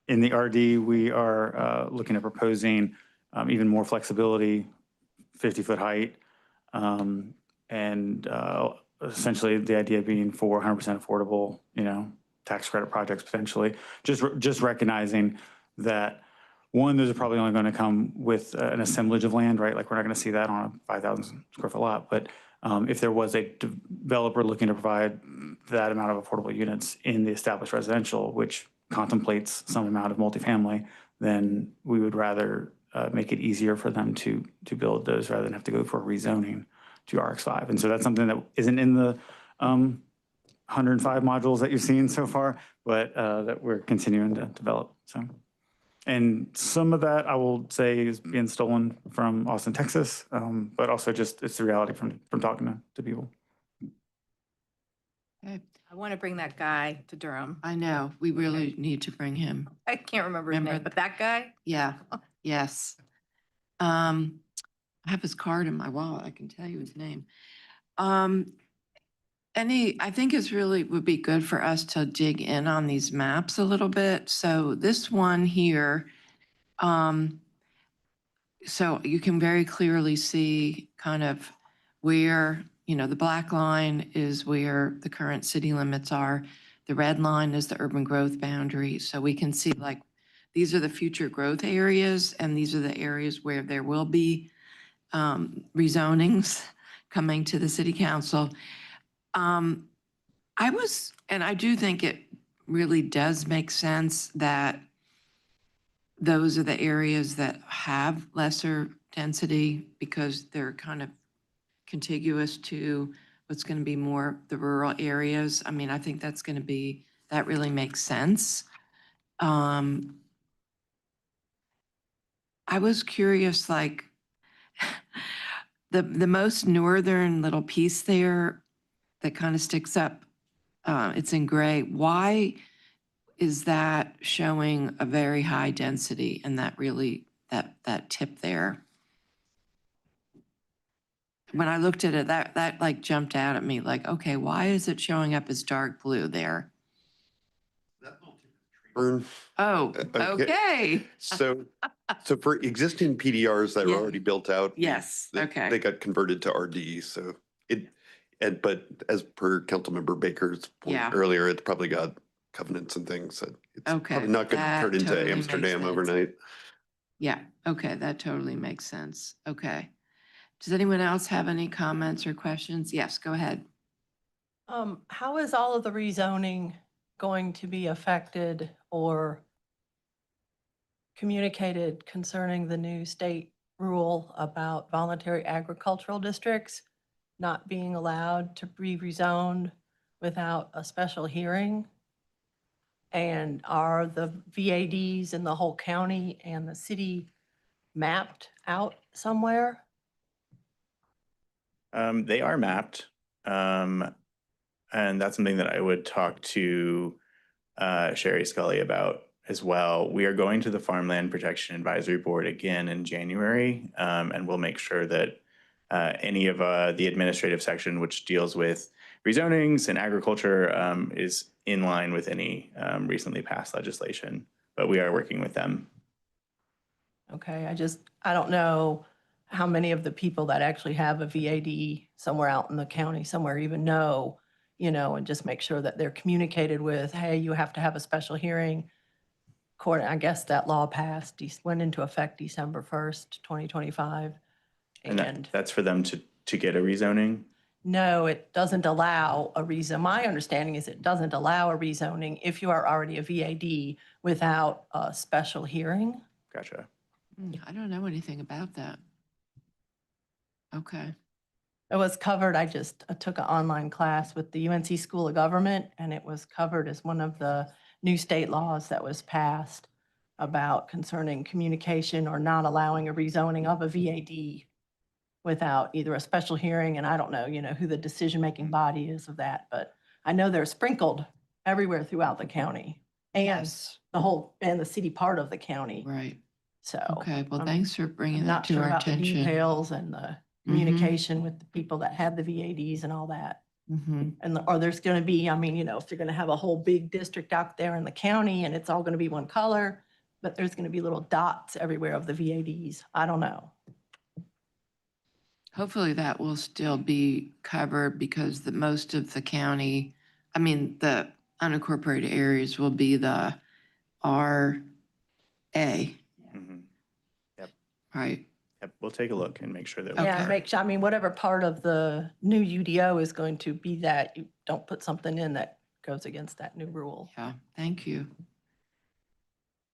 in the RD, we are looking at proposing even more flexibility, 50-foot height, and essentially the idea being for 100% affordable, tax credit projects potentially. Just recognizing that one, those are probably only going to come with an assemblage of land, right? Like we're not going to see that on a 5,000 square foot lot. But if there was a developer looking to provide that amount of affordable units in the established residential, which contemplates some amount of multifamily, then we would rather make it easier for them to build those rather than have to go for rezoning to RX5. And so that's something that isn't in the 105 modules that you've seen so far, but that we're continuing to develop. So, and some of that I will say is being stolen from Austin, Texas, but also just it's the reality from talking to people. Okay. I want to bring that guy to Durham. I know, we really need to bring him. I can't remember his name, but that guy? Yeah, yes. I have his card in my wallet. I can tell you his name. I think it's really would be good for us to dig in on these maps a little bit. So this one here, so you can very clearly see kind of where, the black line is where the current city limits are. The red line is the urban growth boundary. So we can see like, these are the future growth areas, and these are the areas where there will be rezonings coming to the city council. And I do think it really does make sense that those are the areas that have lesser density because they're kind of contiguous to what's going to be more the rural areas. I mean, I think that really makes sense. I was curious, like the most northern little piece there that kind of sticks up, it's in gray. Why is that showing a very high density and that tip there? When I looked at it, that like jumped out at me like, okay, why is it showing up as dark blue there? Burn. Oh, okay. So for existing PDRs that were Yeah. already built out. Yes, okay. They got converted to RD, so but as per Councilmember Baker's point Yeah. earlier, it's probably got covenants and things that it's Okay, probably not going to that turn into totally makes Amsterdam sense. overnight. Yeah, okay, that totally makes sense. Okay. Does anyone else have any comments or questions? Yes, go ahead. How is all of the rezoning going to be affected or communicated concerning the new state rule about voluntary agricultural districts not being allowed to be rezoned without a special hearing? And are the VADs in the whole county and the city mapped out somewhere? They are mapped. And that's something that I would talk to Sherry Scully about as well. We are going to the Farmland Protection Advisory Board again in January, and we'll make sure that any of the administrative section which deals with rezonings and agriculture is in line with any recently passed legislation, but we are working with them. Okay, I don't know how many of the people that actually have a VAD somewhere out in the county somewhere even know, and just make sure that they're communicated with, hey, you have to have a special hearing. I guess that law went into effect December 1st, 2025. And that's for them to get a rezoning? No, it doesn't allow a rezon. My understanding is it doesn't allow a rezoning if you are already a VAD without a special hearing. Gotcha. I don't know anything about that. Okay. It was covered, I took an online class with the UNC School of Government, and it was covered as one of the new state laws that was passed about concerning communication or not allowing a rezoning of a VAD without either a special hearing, and I don't know, who the decision-making body is of that, but I know they're sprinkled everywhere throughout the county and and the city part of the county. Right. So. Okay. Well, I'm- thanks for I'm bringing that not to sure our about the attention. details and the communication with the people that have the VADs and all that. Mm-hmm. And, or there's going to be, if you're going to have a whole big district out there in the county and it's all going to be one color, but there's going to be little dots everywhere of the VADs. I don't know. Hopefully that will still be covered because most of the county, the unincorporated areas will be the RA, Mhm. right? Yep, we'll take a look and make sure that. Okay. Yeah, make sure, whatever part of the new UDO is going to be that, you don't put something in that goes against that new rule. Yeah, thank you.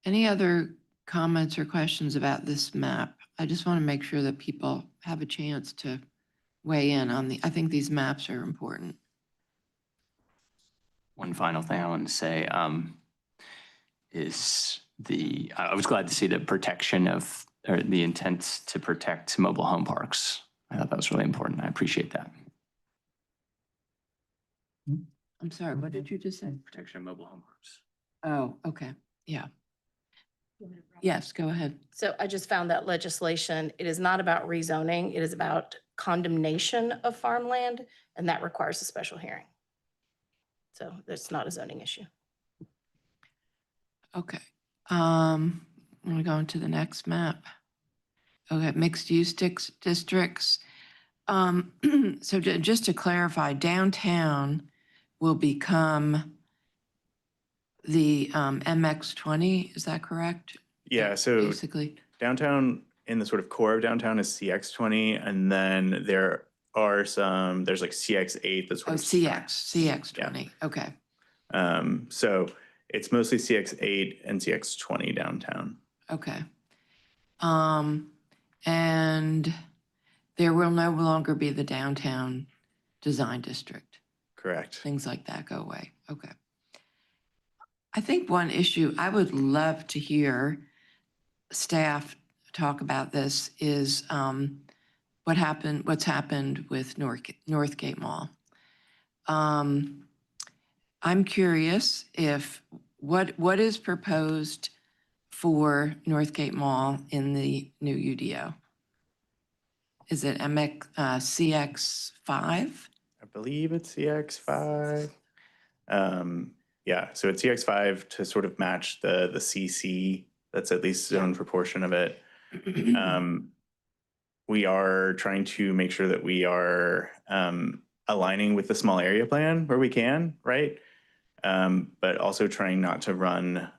Any other comments or questions about this map? I just want to make sure that people have a chance to weigh in on I think these maps are important. One final thing I want to say is I was glad to see the protection of, or the intent to protect mobile home parks. I thought that was really important. I appreciate that. I'm sorry, what did you just say? Protection of mobile home parks. Oh, okay, yeah. Yes, go ahead. So I just found that legislation, it is not about rezoning, it is about condemnation of farmland, and that requires a special hearing. So it's not a zoning issue. Okay. I'm gonna go into the next map. Okay, mixed use districts. So just to clarify, downtown will become the MX20, is that correct? Yeah, so Basically, downtown, in the sort of core of downtown is CX20, and then there's like CX8 that's sort of. CX20, okay. So it's mostly CX8 and CX20 downtown. Okay. And there will no longer be the downtown design district. Correct. Things like that go away. Okay. I think one issue I would love to hear staff talk about this is what's happened with Northgate Mall. I'm curious if what is proposed for Northgate Mall in the new UDO? Is it CX5? I believe it's CX5. Yeah, so it's CX5 to sort of match the CC. That's at least zoned for portion of it. We are trying to make sure that we are aligning with the small area plan where we can, right? But also trying not to run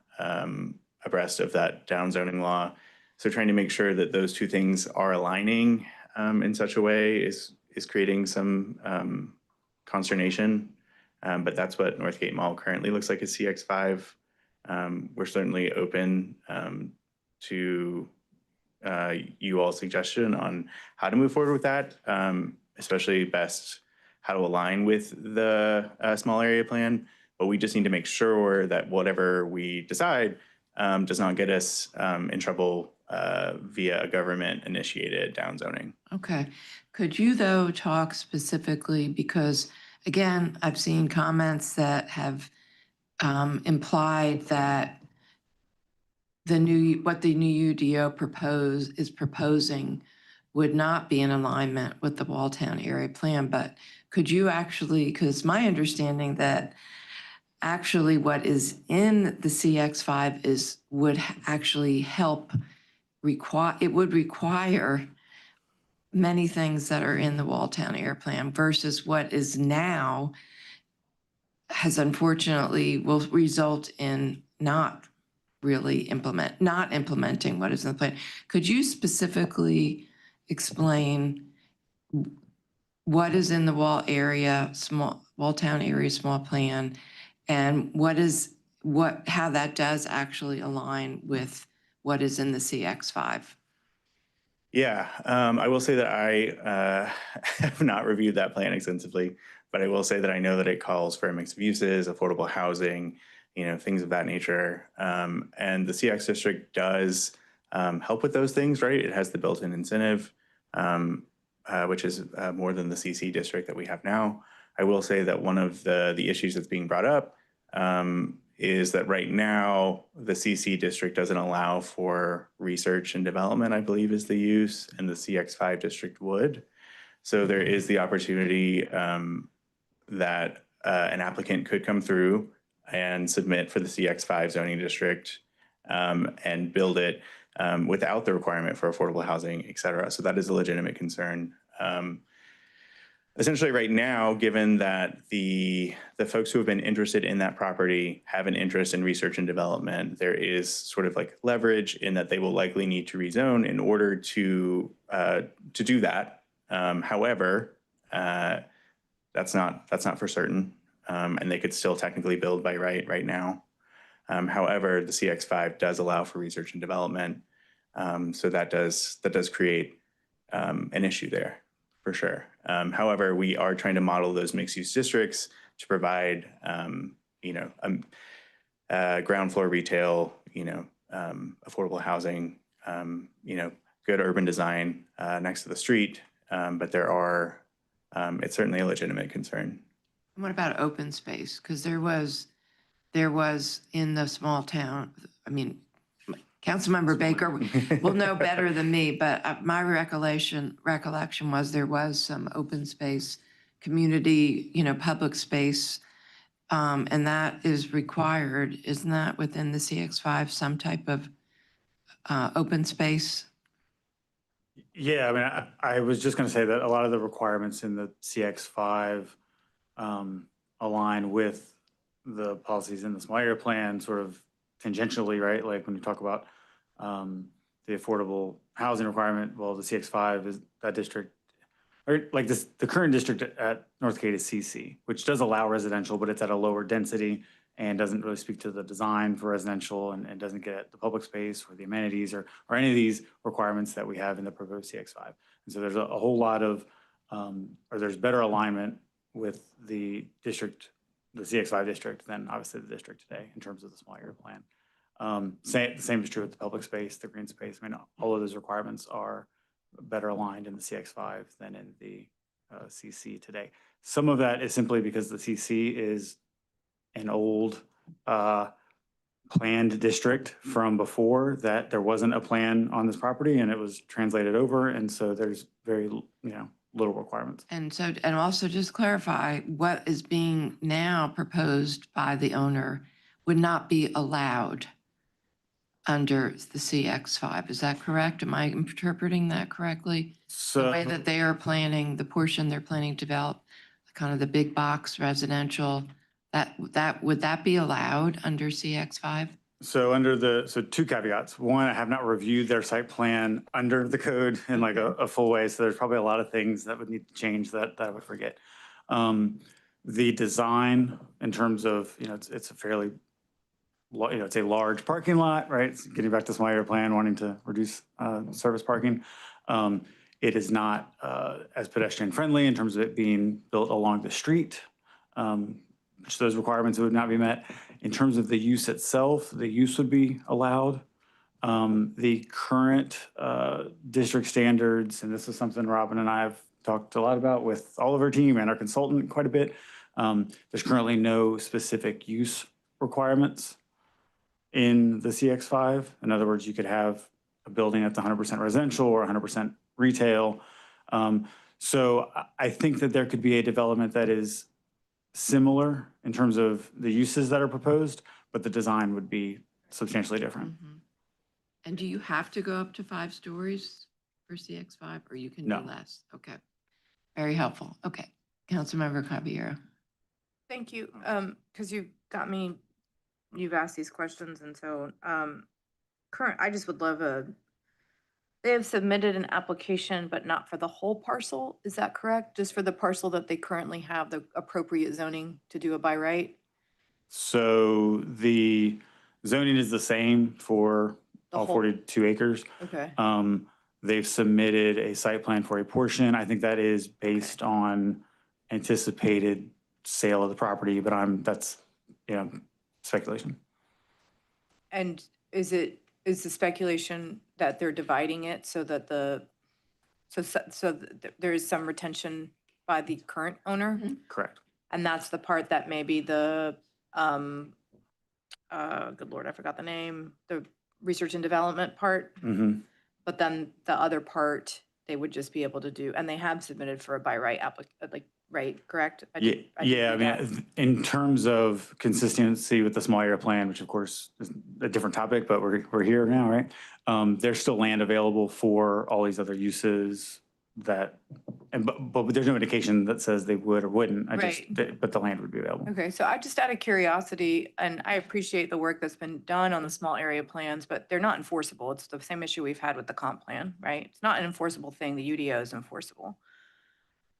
abreast of that downzoning law. So trying to make sure that those two things are aligning in such a way is creating some consternation. But that's what Northgate Mall currently looks like as CX5. We're certainly open to you all's suggestion on how to move forward with that, especially best how to align with the small area plan. But we just need to make sure that whatever we decide does not get us in trouble via a government-initiated downzoning. Okay. Could you, though, talk specifically, because, again, I've seen comments that have implied that what the new UDO proposing would not be in alignment with the Walltown area plan, but could you actually, because my understanding that actually what is in the CX5 would actually help it would require many things that are in the Walltown area plan versus what is now has unfortunately will result in not implementing what is in the plan. Could you specifically explain what is in the Walltown area small plan and how that does actually align with what is in the CX5? Yeah, I will say that I have not reviewed that plan extensively, but I will say that I know that it calls for a mix of uses, affordable housing, things of that nature. And the CX district does help with those things, right? It has the built-in incentive, which is more than the CC district that we have now. I will say that one of the issues that's being brought up is that right now the CC district doesn't allow for research and development, I believe is the use, and the CX5 district would. So there is the opportunity that an applicant could come through and submit for the CX5 zoning district and build it without the requirement for affordable housing, et cetera. So that is a legitimate concern. Essentially right now, given that the folks who have been interested in that property have an interest in research and development, there is sort of like leverage in that they will likely need to rezone in order to do that. However, that's not for certain, and they could still technically build by right now. However, the CX5 does allow for research and development, so that does create an issue there. For sure. However, we are trying to model those mixed-use districts to provide, ground floor retail, affordable housing, good urban design next to the street. But it's certainly a legitimate concern. What about open space? Because there was in the small town, I mean, Councilmember Baker will know better than me, but my recollection was there was some open space, community, public space, and that is required, isn't that within the CX5, some type of open space? Yeah, I mean, I was just going to say that a lot of the requirements in the CX5 align with the policies in the small area plan sort of tangentially, right? Like when you talk about the affordable housing requirement, well, the CX5 is that district, or like this, the current district at Northgate is CC, which does allow residential, but it's at a lower density and doesn't really speak to the design for residential and doesn't get at the public space or the amenities or any of these requirements that we have in the proposed CX5. And so there's a whole lot of, or there's better alignment with the district, the CX5 district than obviously the district today in terms of the small area plan. The same is true with the public space, the green space. I mean, all of those requirements are better aligned in the CX5 than in the CC today. Some of that is simply because the CC is an old planned district from before that there wasn't a plan on this property and it was translated over. And so there's very, little requirements. And so, and also just clarify, what is being now proposed by the owner would not be allowed under the CX5. Is that correct? Am I interpreting that correctly? The way that they are planning, the portion they're planning to develop, kind of the big box residential, would that be allowed under CX5? So two caveats. One, I have not reviewed their site plan under the code in like a full way. So there's probably a lot of things that would need to change that I would forget. The design in terms of, it's a fairly, it's a large parking lot, right? It's getting back to small area plan, wanting to reduce service parking. It is not as pedestrian friendly in terms of it being built along the street, which those requirements would not be met. In terms of the use itself, the use would be allowed. The current district standards, and this is something Robin and I have talked a lot about with all of our team and our consultant quite a bit. There's currently no specific use requirements in the CX5. In other words, you could have a building that's 100% residential or 100% retail. So I think that there could be a development that is similar in terms of the uses that are proposed, but the design would be substantially different. Mm-hmm. And do you have to go up to 5 stories for CX5 or you can No. do less? Okay. Very helpful. Okay. Councilmember Caballero. Thank you. Because you've asked these questions. And so I just would love they have submitted an application, but not for the whole parcel. Is that correct? Just for the parcel that they currently have the appropriate zoning to do a by right? So the zoning is the same for all 42 acres. Okay. They've submitted a site plan for a portion. I think that is based on anticipated sale of the property, but that's, speculation. And is the speculation that they're dividing it so that there is some retention by the current owner? Correct. And that's the part that maybe good Lord, I forgot the name, the research and development part. Mm-hmm. But then the other part, they would just be able to do, and they have submitted for a by right right, correct? I did Yeah, read that. in terms of consistency with the small area plan, which of course is a different topic, but we're here now, right? There's still land available for all these other uses but there's no indication that says they would or wouldn't. But the land would be available. Okay, so I just out of curiosity, and I appreciate the work that's been done on the small area plans, but they're not enforceable. It's the same issue we've had with the comp plan, right? It's not an enforceable thing. The UDO is enforceable.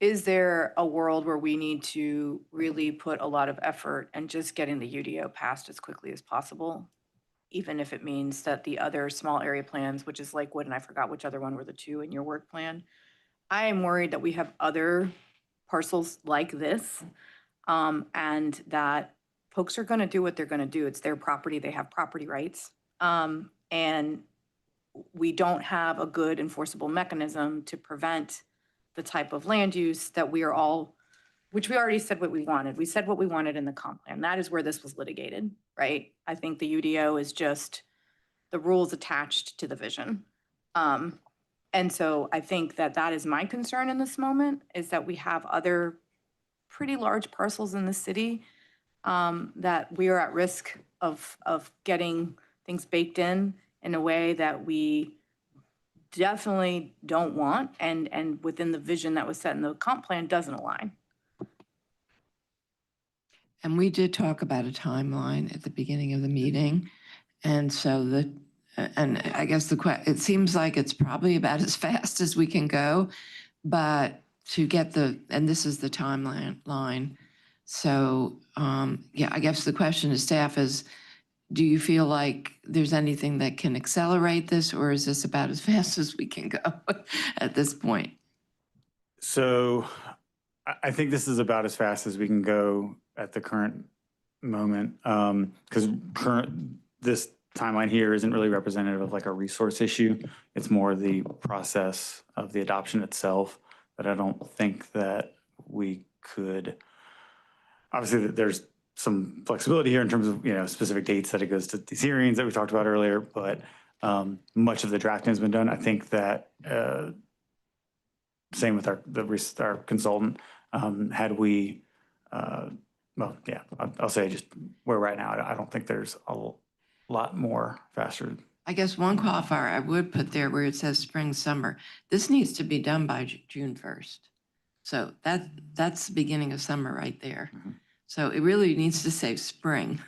Is there a world where we need to really put a lot of effort and just getting the UDO passed as quickly as possible? Even if it means that the other small area plans, which is Lakewood, and I forgot which other one were the two in your work plan. I am worried that we have other parcels like this, and that folks are gonna do what they're gonna do. It's their property, they have property rights. And we don't have a good enforceable mechanism to prevent the type of land use that we are all, which we already said what we wanted. We said what we wanted in the comp plan. That is where this was litigated, right? I think the UDO is just the rules attached to the vision. And so I think that that is my concern in this moment, is that we have other pretty large parcels in the city that we are at risk of getting things baked in a way that we definitely don't want, and within the vision that was set in the comp plan doesn't align. And we did talk about a timeline at the beginning of the meeting. And so and I guess it seems like it's probably about as fast as we can go, but to get and this is the timeline. So, yeah, I guess the question to staff is, do you feel like there's anything that can accelerate this, or is this about as fast as we can go at this point? So I think this is about as fast as we can go at the current moment, because this timeline here isn't really representative of like a resource issue. It's more the process of the adoption itself that I don't think that we could. Obviously, there's some flexibility here in terms of specific dates that it goes to these hearings that we talked about earlier, but much of the drafting has been done. I think that same with our consultant. Had we, well, yeah, I'll say just where we're at now. I don't think there's a lot more faster. I guess one qualifier I would put there where it says spring, summer, this needs to be done by June 1st. So that's the beginning of summer right there. Mm-hmm. So it really needs to say spring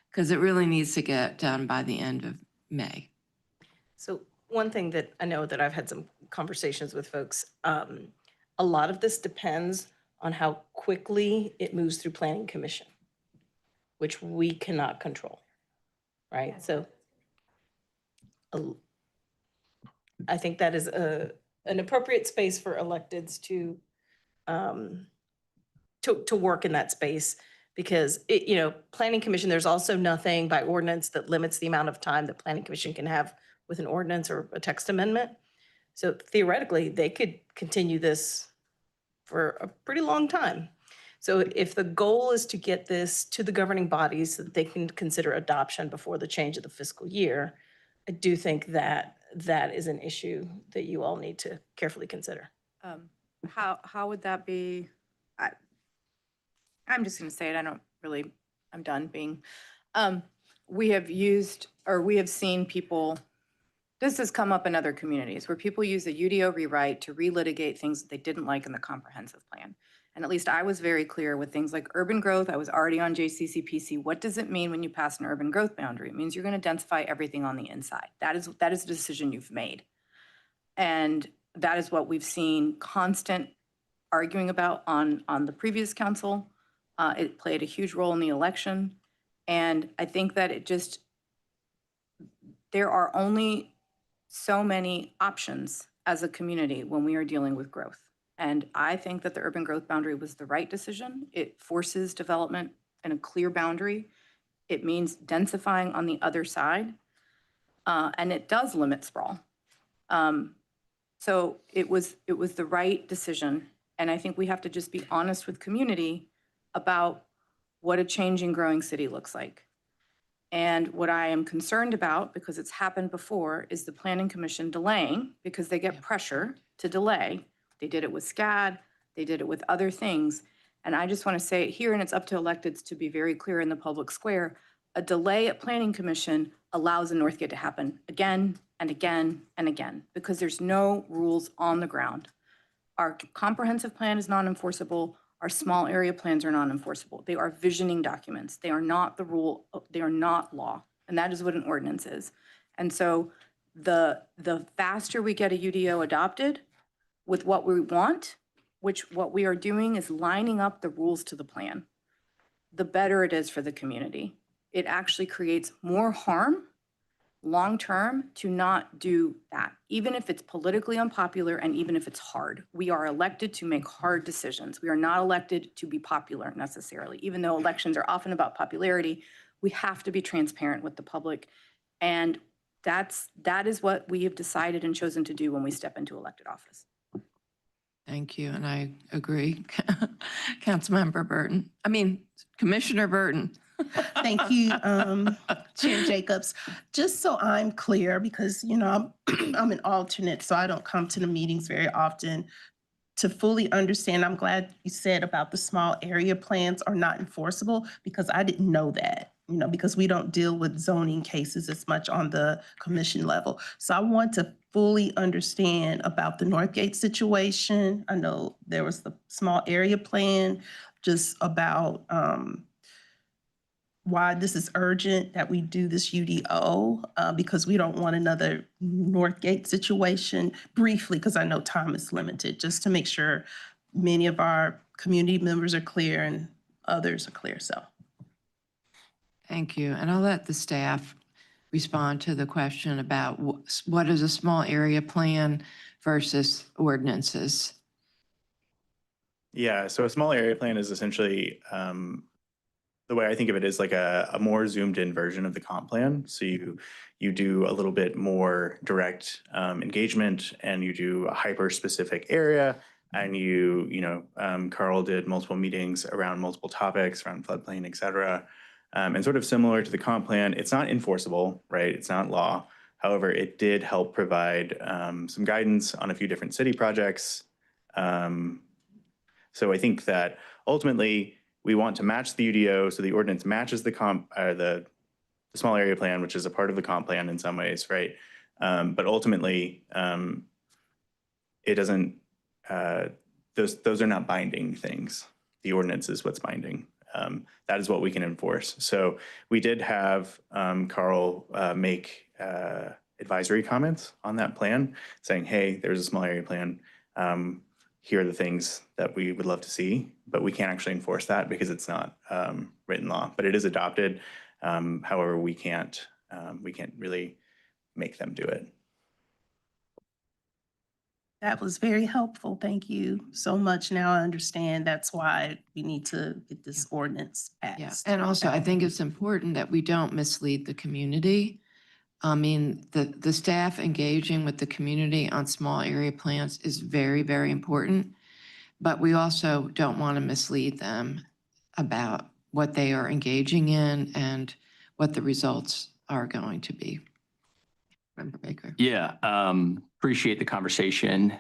because it really needs to get done by the end of May. So one thing that I know that I've had some conversations with folks, a lot of this depends on how quickly it moves through Planning Commission, which we cannot control, right? So I think that is an appropriate space for electeds to work in that space, because Planning Commission, there's also nothing by ordinance that limits the amount of time that Planning Commission can have with an ordinance or a text amendment. So theoretically, they could continue this for a pretty long time. So if the goal is to get this to the governing bodies so that they can consider adoption before the change of the fiscal year, I do think that that is an issue that you all need to carefully consider. How would that be? I'm just going to say it. I'm done being. We have seen people, this has come up in other communities where people use the UDO rewrite to relitigate things that they didn't like in the comprehensive plan. And at least I was very clear with things like urban growth. I was already on JCCPC. What does it mean when you pass an urban growth boundary? It means you're going to densify everything on the inside. That is the decision you've made. And that is what we've seen constant arguing about on the previous council. It played a huge role in the election. And I think that there are only so many options as a community when we are dealing with growth. And I think that the urban growth boundary was the right decision. It forces development in a clear boundary. It means densifying on the other side, and it does limit sprawl. So it was the right decision. And I think we have to just be honest with community about what a changing, growing city looks like. And what I am concerned about, because it's happened before, is the Planning Commission delaying because they get pressure to delay. They did it with SCAD, they did it with other things. And I just want to say it here, and it's up to electeds to be very clear in the public square, a delay at Planning Commission allows a Northgate to happen again and again and again, because there's no rules on the ground. Our comprehensive plan is non-enforceable. Our small area plans are non-enforceable. They are visioning documents. They are not the rule. They are not law. And that is what an ordinance is. And so the faster we get a UDO adopted with what we want, which what we are doing is lining up the rules to the plan, the better it is for the community. It actually creates more harm long-term to not do that, even if it's politically unpopular and even if it's hard. We are elected to make hard decisions. We are not elected to be popular necessarily. Even though elections are often about popularity, we have to be transparent with the public. And that is what we have decided and chosen to do when we step into elected office. Thank you, and I agree. Councilmember Burton, Commissioner Burton. Thank you, Chair Jacobs. Just so I'm clear, because, I'm an alternate, so I don't come to the meetings very often. To fully understand, I'm glad you said about the small area plans are not enforceable, because I didn't know that, because we don't deal with zoning cases as much on the commission level. So I want to fully understand about the Northgate situation. I know there was the small area plan, just about why this is urgent that we do this UDO, because we don't want another Northgate situation. Briefly, because I know time is limited, just to make sure many of our community members are clear and others are clear, so. Thank you, and I'll let the staff respond to the question about what is a small area plan versus ordinances. Yeah, so a small area plan is essentially, the way I think of it is like a more zoomed in version of the comp plan. So you do a little bit more direct engagement, and you do a hyper specific area, and Carl did multiple meetings around multiple topics around floodplain, et cetera. And sort of similar to the comp plan, it's not enforceable, right? It's not law. However, it did help provide some guidance on a few different city projects. So I think that ultimately we want to match the UDO, so the ordinance matches the small area plan, which is a part of the comp plan in some ways, right? But ultimately, it doesn't. Those are not binding things. The ordinance is what's binding. That is what we can enforce. So we did have Carl make advisory comments on that plan, saying, "Hey, there's a small area plan. Here are the things that we would love to see," but we can't actually enforce that because it's not written law. But it is adopted. However, we can't really make them do it. That was very helpful. Thank you so much. Now I understand that's why we need to get this ordinance passed. Yeah, and also I think it's important that we don't mislead the community. The staff engaging with the community on small area plans is very, very important, but we also don't want to mislead them about what they are engaging in and what the results are going to be. Member Baker. Yeah, appreciate the conversation.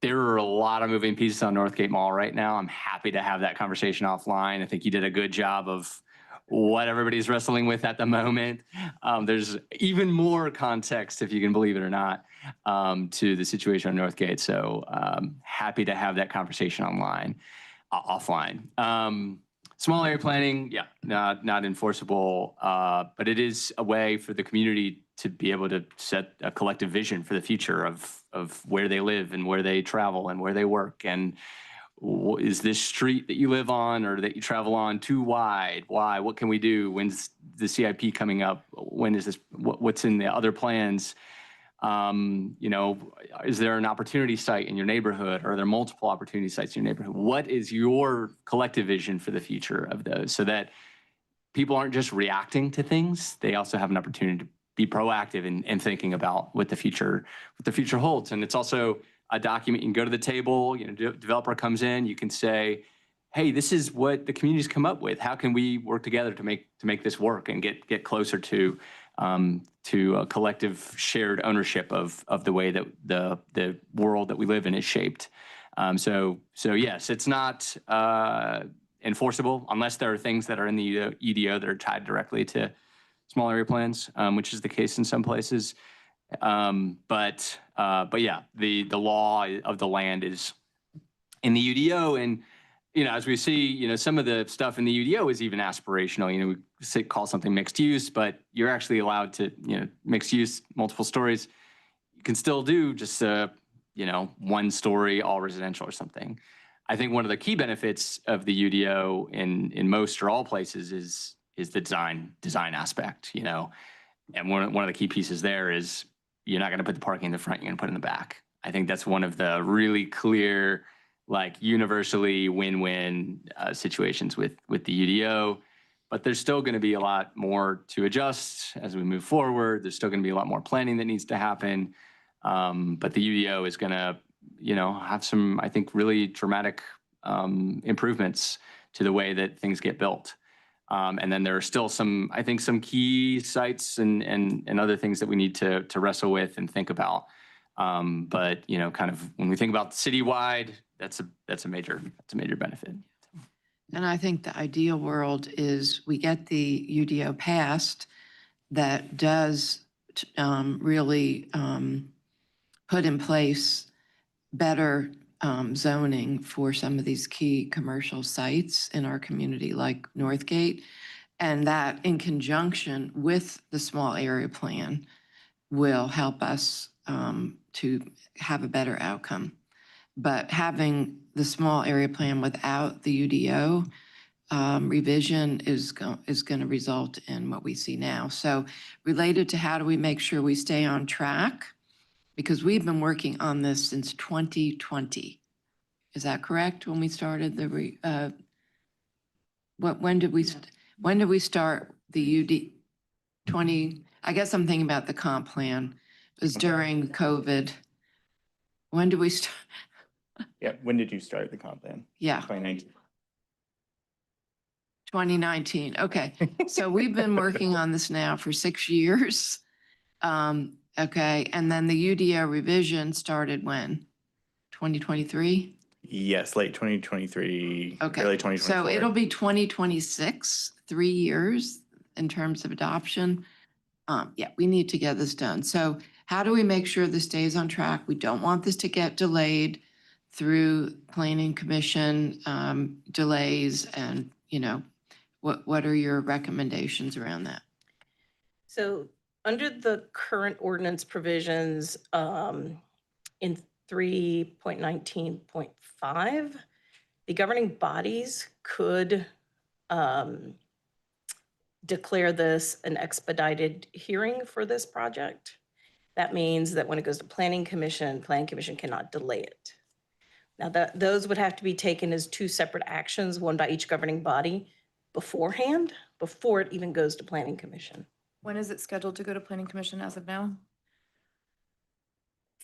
There are a lot of moving pieces on Northgate Mall right now. I'm happy to have that conversation offline. I think you did a good job of what everybody's wrestling with at the moment. There's even more context, if you can believe it or not, to the situation on Northgate. So happy to have that conversation offline. Small area planning, yeah, not enforceable, but it is a way for the community to be able to set a collective vision for the future of where they live and where they travel and where they work. And is this street that you live on or that you travel on too wide? Why? What can we do? When's the CIP coming up? When is this, what's in the other plans? You know, is there an opportunity site in your neighborhood? Or are there multiple opportunity sites in your neighborhood? What is your collective vision for the future of those, so that people aren't just reacting to things? They also have an opportunity to be proactive in thinking about what the future holds. And it's also a document. You can go to the table, you know, developer comes in, you can say, hey, this is what the community's come up with. How can we work together to make this work and get closer to a collective shared ownership of the way that the world that we live in is shaped. So yes, it's not enforceable unless there are things that are in the EDO that are tied directly to small area plans, which is the case in some places. But yeah, the law of the land is in the UDO, and you know, as we see, you know, some of the stuff in the UDO is even aspirational. You know, we call something mixed use, but you're actually allowed to, you know, mixed use, multiple stories. You can still do just you know, 1 story, all residential or something. I think one of the key benefits of the UDO in most or all places is the design aspect, you know. And one of the key pieces there is you're not going to put the parking in the front, you're going to put it in the back. I think that's one of the really clear, like universally win-win situations with the UDO. But there's still going to be a lot more to adjust as we move forward. There's still going to be a lot more planning that needs to happen. But the UDO is going to, you know, have some, I think, really dramatic improvements to the way that things get built. And then there are still some, I think, some key sites and other things that we need to wrestle with and think about. But, you know, kind of when we think about citywide, that's a major benefit. And I think the ideal world is we get the UDO passed that does really put in place better zoning for some of these key commercial sites in our community, like Northgate, and that in conjunction with the small area plan will help us to have a better outcome. But having the small area plan without the UDO revision is going to result in what we see now. So related to how do we make sure we stay on track? Because we've been working on this since 2020. Is that correct? When we started the when did we start the UD 20? I guess I'm thinking about the comp plan. It was during COVID. When did we start? Yeah, when did you start the comp plan? Yeah. 2019. 2019. Okay. So we've been working on this now for 6 years. Okay. And then the UDO revision started when? 2023? Yes, late 2023, Okay. early 2024. So it'll be 2026, 3 years in terms of adoption. Yeah, we need to get this done. So how do we make sure this stays on track? We don't want this to get delayed through planning commission delays, and, you know, what are your recommendations around that? So under the current ordinance provisions in 3.19.5, the governing bodies could declare this an expedited hearing for this project. That means that when it goes to planning commission cannot delay it. Now those would have to be taken as 2 separate actions, one by each governing body beforehand, before it even goes to planning commission. When is it scheduled to go to planning commission as of now?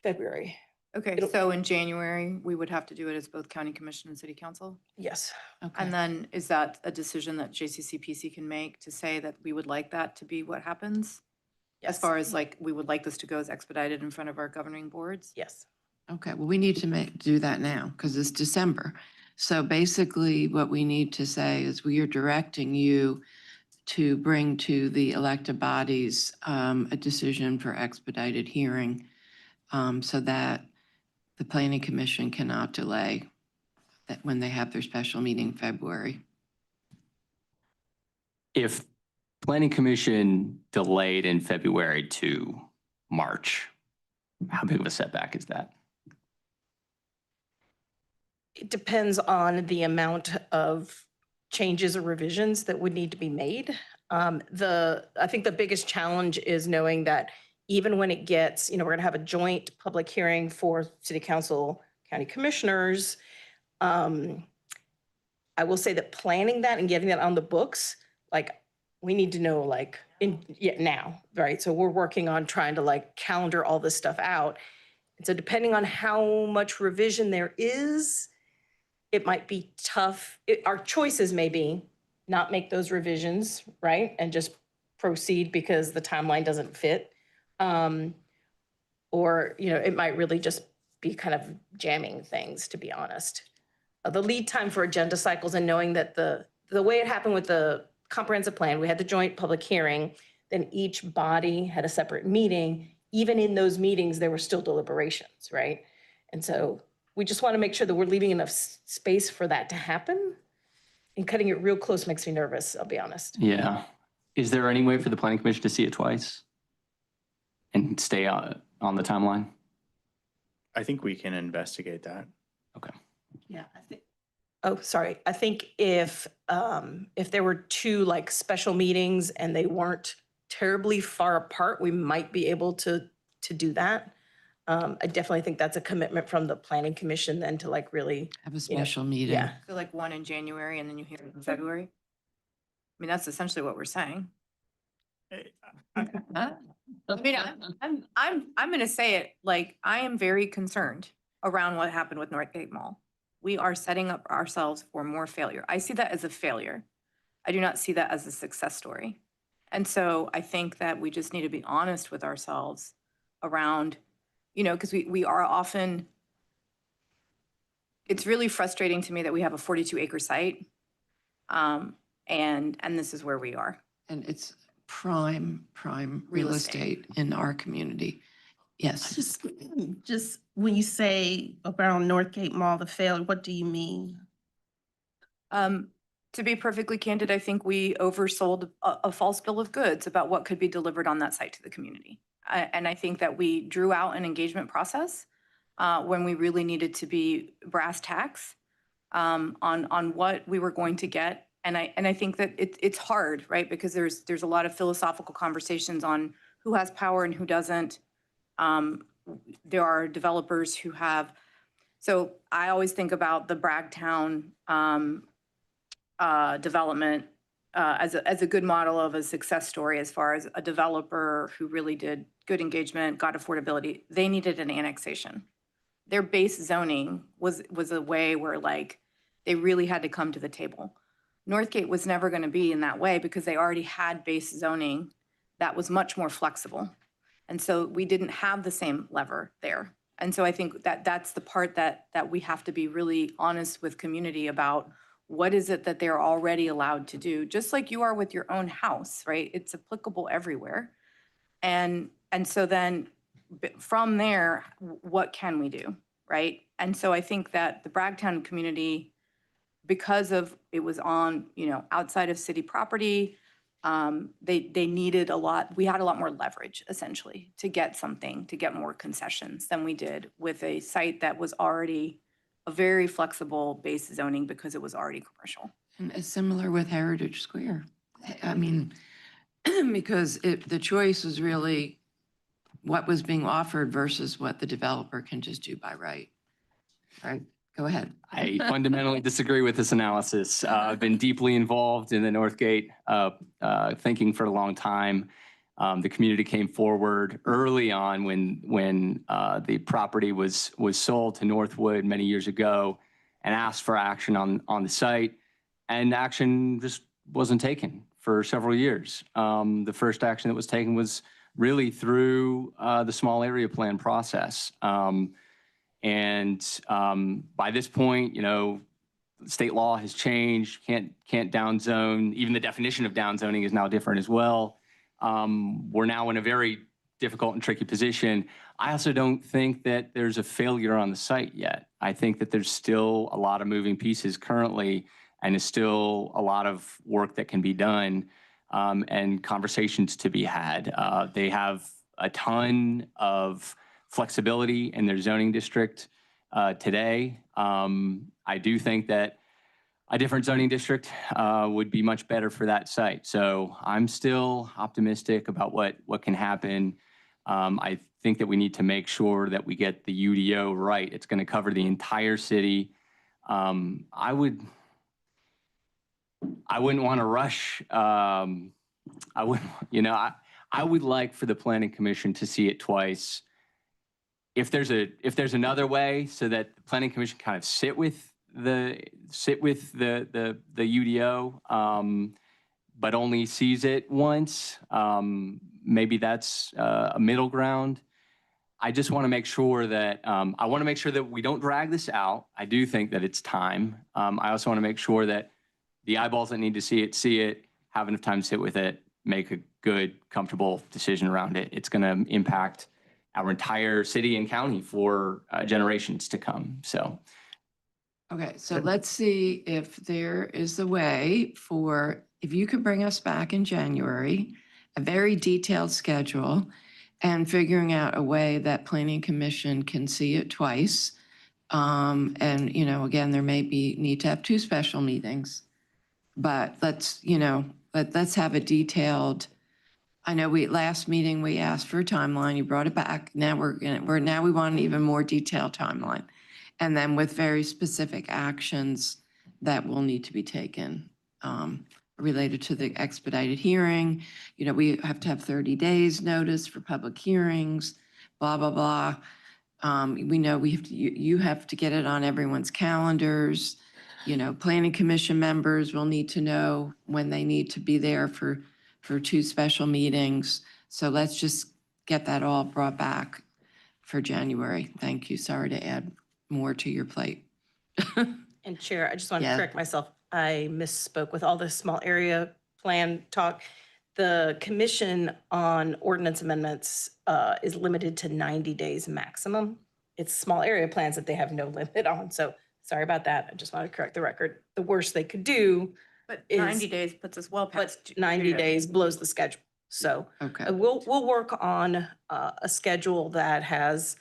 February. Okay, so in January, we would have to do it as both county commission and city council? Yes. Okay. And then is that a decision that JCCPC can make to say that we would like that to be what happens? As Yes. far as like, we would like this to go as expedited in front of our governing boards? Yes. Okay, well, we need to do that now because it's December. So basically what we need to say is we are directing you to bring to the elected bodies a decision for expedited hearing so that the planning commission cannot delay that when they have their special meeting in February. If planning commission delayed in February to March, how big of a setback is that? It depends on the amount of changes or revisions that would need to be made. I think the biggest challenge is knowing that even when it gets, we're going to have a joint public hearing for city council, county commissioners. I will say that planning that and getting that on the books, like, we need to know now, right? So we're working on trying to calendar all this stuff out. And so depending on how much revision there is, it might be tough. Our choices may be not make those revisions, right? And just proceed because the timeline doesn't fit. Or, it might really just be kind of jamming things, to be honest. The lead time for agenda cycles and knowing that the way it happened with the comprehensive plan, we had the joint public hearing, then each body had a separate meeting. Even in those meetings, there were still deliberations, right? And so we just want to make sure that we're leaving enough space for that to happen. And cutting it real close makes me nervous, I'll be honest. Yeah. Is there any way for the planning commission to see it twice and stay on the timeline? I think we can investigate that. Okay. Yeah, I think. Oh, sorry. I think if there were two special meetings and they weren't terribly far apart, we might be able to do that. I definitely think that's a commitment from the planning commission then to really Have a special meeting. Yeah. So like one in January and then you hear it in February? I mean, that's essentially what we're saying. Huh? I mean, I'm going to say it, I am very concerned around what happened with Northgate Mall. We are setting up ourselves for more failure. I see that as a failure. I do not see that as a success story. And so I think that we just need to be honest with ourselves around, because we are often, it's really frustrating to me that we have a 42-acre site. And this is where we are. And it's prime real estate in our community. Yes. Just when you say around Northgate Mall, the failure, what do you mean? To be perfectly candid, I think we oversold a false bill of goods about what could be delivered on that site to the community. And I think that we drew out an engagement process when we really needed to be brass tacks on what we were going to get. And I think that it's hard, right? Because there's a lot of philosophical conversations on who has power and who doesn't. There are developers who have, so I always think about the Bragtown development as a good model of a success story as far as a developer who really did good engagement, got affordability. They needed an annexation. Their base zoning was a way where they really had to come to the table. Northgate was never going to be in that way because they already had base zoning that was much more flexible. And so we didn't have the same lever there. And so I think that that's the part that we have to be really honest with community about. What is it that they're already allowed to do? Just like you are with your own house, right? It's applicable everywhere. And so then from there, what can we do, right? And so I think that the Bragtown community, because of it was on, outside of city property, they needed a lot. We had a lot more leverage essentially to get more concessions than we did with a site that was already a very flexible base zoning because it was already commercial. And it's similar with Heritage Square. I mean, because the choice was really what was being offered versus what the developer can just do by right. Right? Go ahead. I fundamentally disagree with this analysis. I've been deeply involved in the Northgate thinking for a long time. The community came forward early on when the property was sold to Northwood many years ago and asked for action on the site, and action just wasn't taken for several years. The first action that was taken was really through the small area plan process. By this point, state law has changed, can't downzone. Even the definition of downzoning is now different as well. We're now in a very difficult and tricky position. I also don't think that there's a failure on the site yet. I think that there's still a lot of moving pieces currently, and there's still a lot of work that can be done and conversations to be had. They have a ton of flexibility in their zoning district today. I do think that a different zoning district would be much better for that site. So I'm still optimistic about what can happen. I think that we need to make sure that we get the UDO right. It's going to cover the entire city. I wouldn't want to rush. I wouldn't, I would like for the Planning Commission to see it twice. If there's another way so that the Planning Commission kind of sit with the UDO, but only sees it once, maybe that's a middle ground. I just want to make sure that we don't drag this out. I do think that it's time. I also want to make sure that the eyeballs that need to see it, have enough time to sit with it, make a good, comfortable decision around it. It's going to impact our entire city and county for generations to come. So, Okay, so let's see if there is a way if you could bring us back in January, a very detailed schedule, and figuring out a way that Planning Commission can see it twice. And, again, there may need to have 2 special meetings, but let's have a detailed, I know last meeting we asked for a timeline, you brought it back. Now we want an even more detailed timeline. And then with very specific actions that will need to be taken related to the expedited hearing. We have to have 30 days notice for public hearings, blah, blah, blah. We know you have to get it on everyone's calendars. Planning Commission members will need to know when they need to be there for 2 special meetings. So let's just get that all brought back for January. Thank you. Sorry to add more to your plate. And Chair, I just want to Yeah. correct myself. I misspoke with all the small area plan talk. The commission on ordinance amendments is limited to 90 days maximum. It's small area plans that they have no limit on. So sorry about that. I just want to correct the record. The worst they could do, But is- 90 days puts us well but past. 90 days blows the schedule. So Okay. we'll work on a schedule that has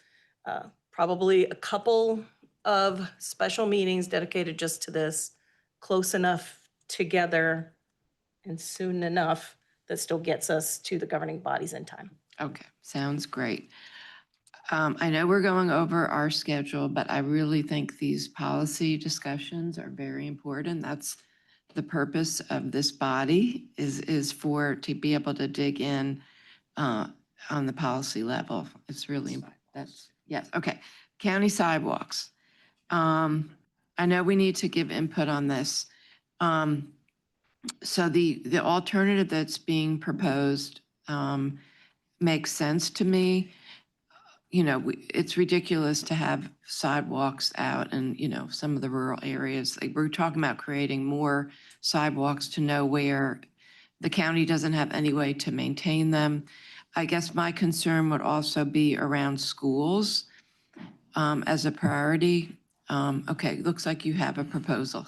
probably a couple of special meetings dedicated just to this, close enough together and soon enough that still gets us to the governing bodies in time. Okay, sounds great. I know we're going over our schedule, but I really think these policy discussions are very important. That's the purpose of this body is to be able to dig in on the policy level. It's really, yes, okay. County sidewalks. I know we need to give input on this. So the alternative that's being proposed makes sense to me. It's ridiculous to have sidewalks out in, some of the rural areas. Like we're talking about creating more sidewalks to nowhere. The county doesn't have any way to maintain them. I guess my concern would also be around schools as a priority. Okay, looks like you have a proposal.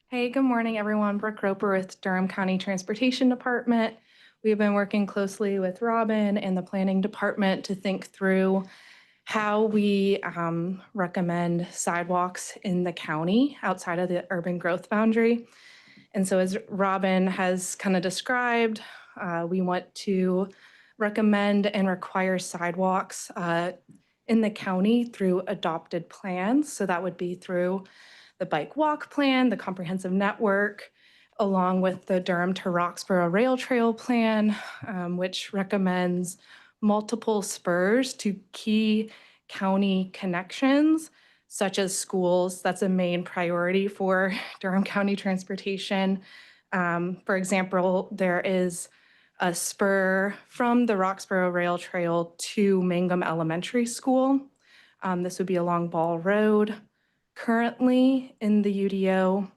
Hey, good morning, everyone. Brooke Roper with Durham County Transportation Department. We've been working closely with Robin and the Planning Department to think through how we recommend sidewalks in the county outside of the urban growth boundary. And so as Robin has kind of described, we want to recommend and require sidewalks in the county through adopted plans. So that would be through the bike walk plan, the comprehensive network, along with the Durham to Roxborough Rail Trail Plan, which recommends multiple spurs to key county connections, such as schools. That's a main priority for Durham County Transportation. For example, there is a spur from the Roxborough Rail Trail to Mangum Elementary School. This would be along Ball Road. Currently in the UDO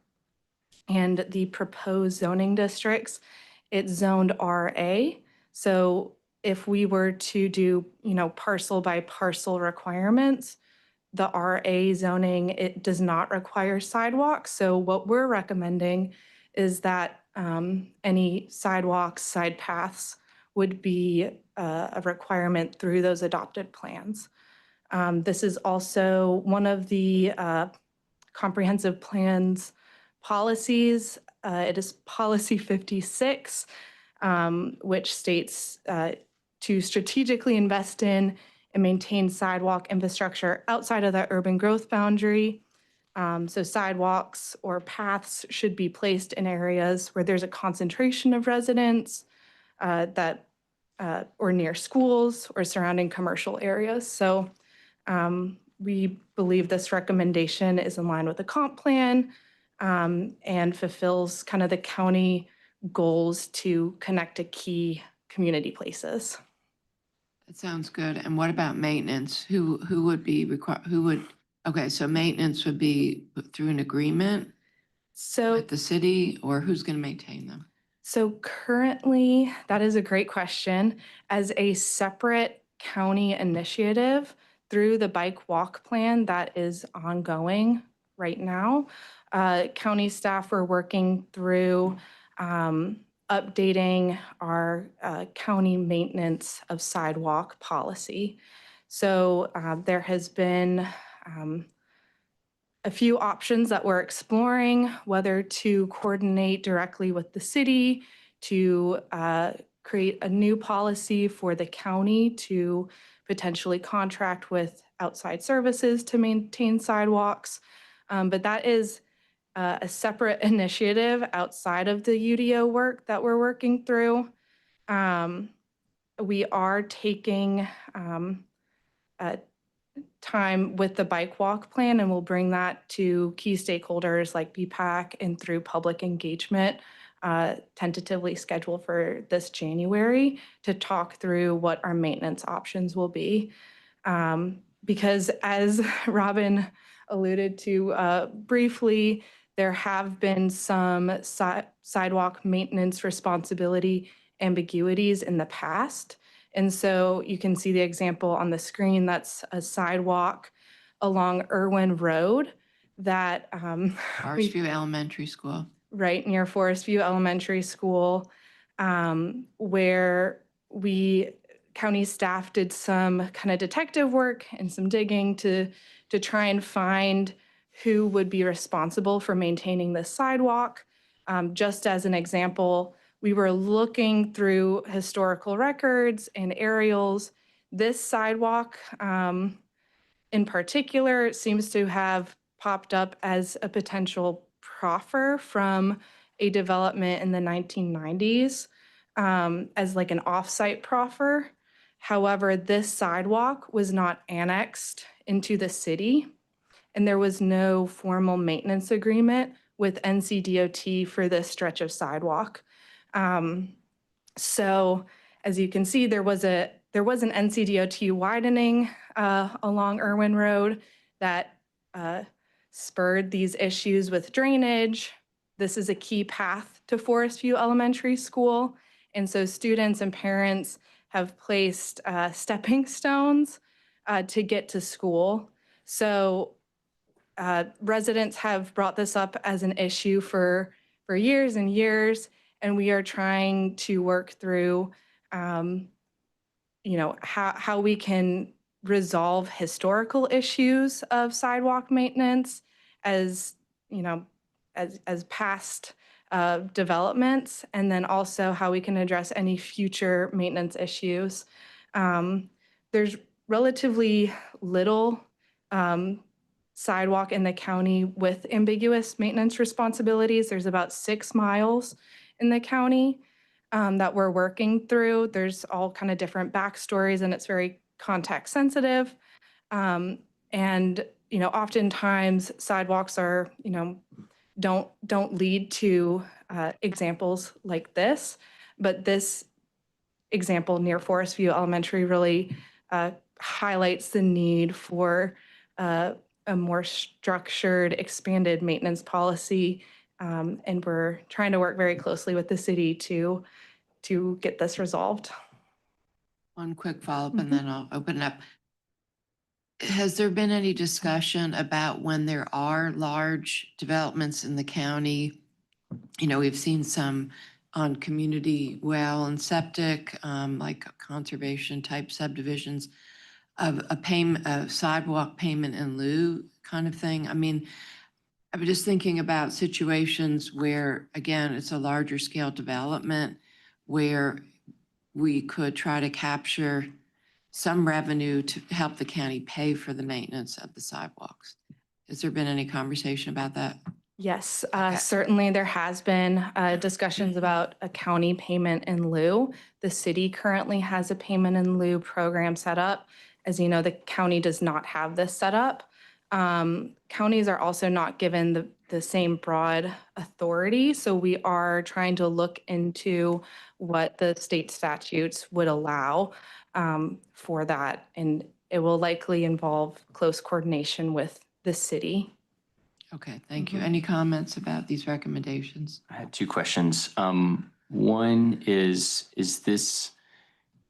and the proposed zoning districts, it's zoned RA. So if we were to do, parcel by parcel requirements, the RA zoning, it does not require sidewalks. So what we're recommending is that any sidewalks, side paths would be a requirement through those adopted plans. This is also one of the comprehensive plans policies. It is policy 56, which states to strategically invest in and maintain sidewalk infrastructure outside of the urban growth boundary. So sidewalks or paths should be placed in areas where there's a concentration of residents or near schools or surrounding commercial areas. So we believe this recommendation is in line with the comp plan and fulfills kind of the county goals to connect to key community places. That sounds good. And what about maintenance? Who would be required, okay, so maintenance would be put through an agreement So with the city, or who's going to maintain them? So currently, that is a great question. As a separate county initiative through the bike walk plan that is ongoing right now, county staff are working through updating our county maintenance of sidewalk policy. So there has been a few options that we're exploring, whether to coordinate directly with the city, to create a new policy for the county to potentially contract with outside services to maintain sidewalks. But that is a separate initiative outside of the UDO work that we're working through. We are taking time with the bike walk plan, and we'll bring that to key stakeholders like BPAC and through public engagement, tentatively scheduled for this January to talk through what our maintenance options will be. Because as Robin alluded to briefly, there have been some sidewalk maintenance responsibility ambiguities in the past. And so you can see the example on the screen. That's a sidewalk along Irwin Road that Forest View Elementary School. Right near Forest View Elementary School, where county staff did some kind of detective work and some digging to try and find who would be responsible for maintaining this sidewalk. Just as an example, we were looking through historical records and aerials. This sidewalk in particular seems to have popped up as a potential proffer from a development in the 1990s as like an offsite proffer. However, this sidewalk was not annexed into the city, and there was no formal maintenance agreement with NCDOT for this stretch of sidewalk. So as you can see, there was an NCDOT widening along Irwin Road that spurred these issues with drainage. This is a key path to Forest View Elementary School. And so students and parents have placed stepping stones to get to school. So residents have brought this up as an issue for years and years. And we are trying to work through, how we can resolve historical issues of sidewalk maintenance as past developments, and then also how we can address any future maintenance issues. There's relatively little sidewalk in the county with ambiguous maintenance responsibilities. There's about 6 miles in the county that we're working through. There's all kind of different backstories, and it's very context sensitive. And oftentimes sidewalks are, don't lead to examples like this, but this example near Forest View Elementary really highlights the need for a more structured, expanded maintenance policy. And we're trying to work very closely with the city to get this resolved. One quick follow-up and then I'll open it up. Has there been any discussion about when there are large developments in the county? We've seen some on community well and septic, like conservation type subdivisions of a sidewalk payment in lieu kind of thing. I mean, I was just thinking about situations where, again, it's a larger scale development where we could try to capture some revenue to help the county pay for the maintenance of the sidewalks. Has there been any conversation about that? Yes, Okay. certainly there has been discussions about a county payment in lieu. The city currently has a payment in lieu program set up. As you know, the county does not have this set up. Counties are also not given the same broad authority, so we are trying to look into what the state statutes would allow for that, and it will likely involve close coordination with the city. Okay, thank you. Any comments about these recommendations? I had two questions. One is this,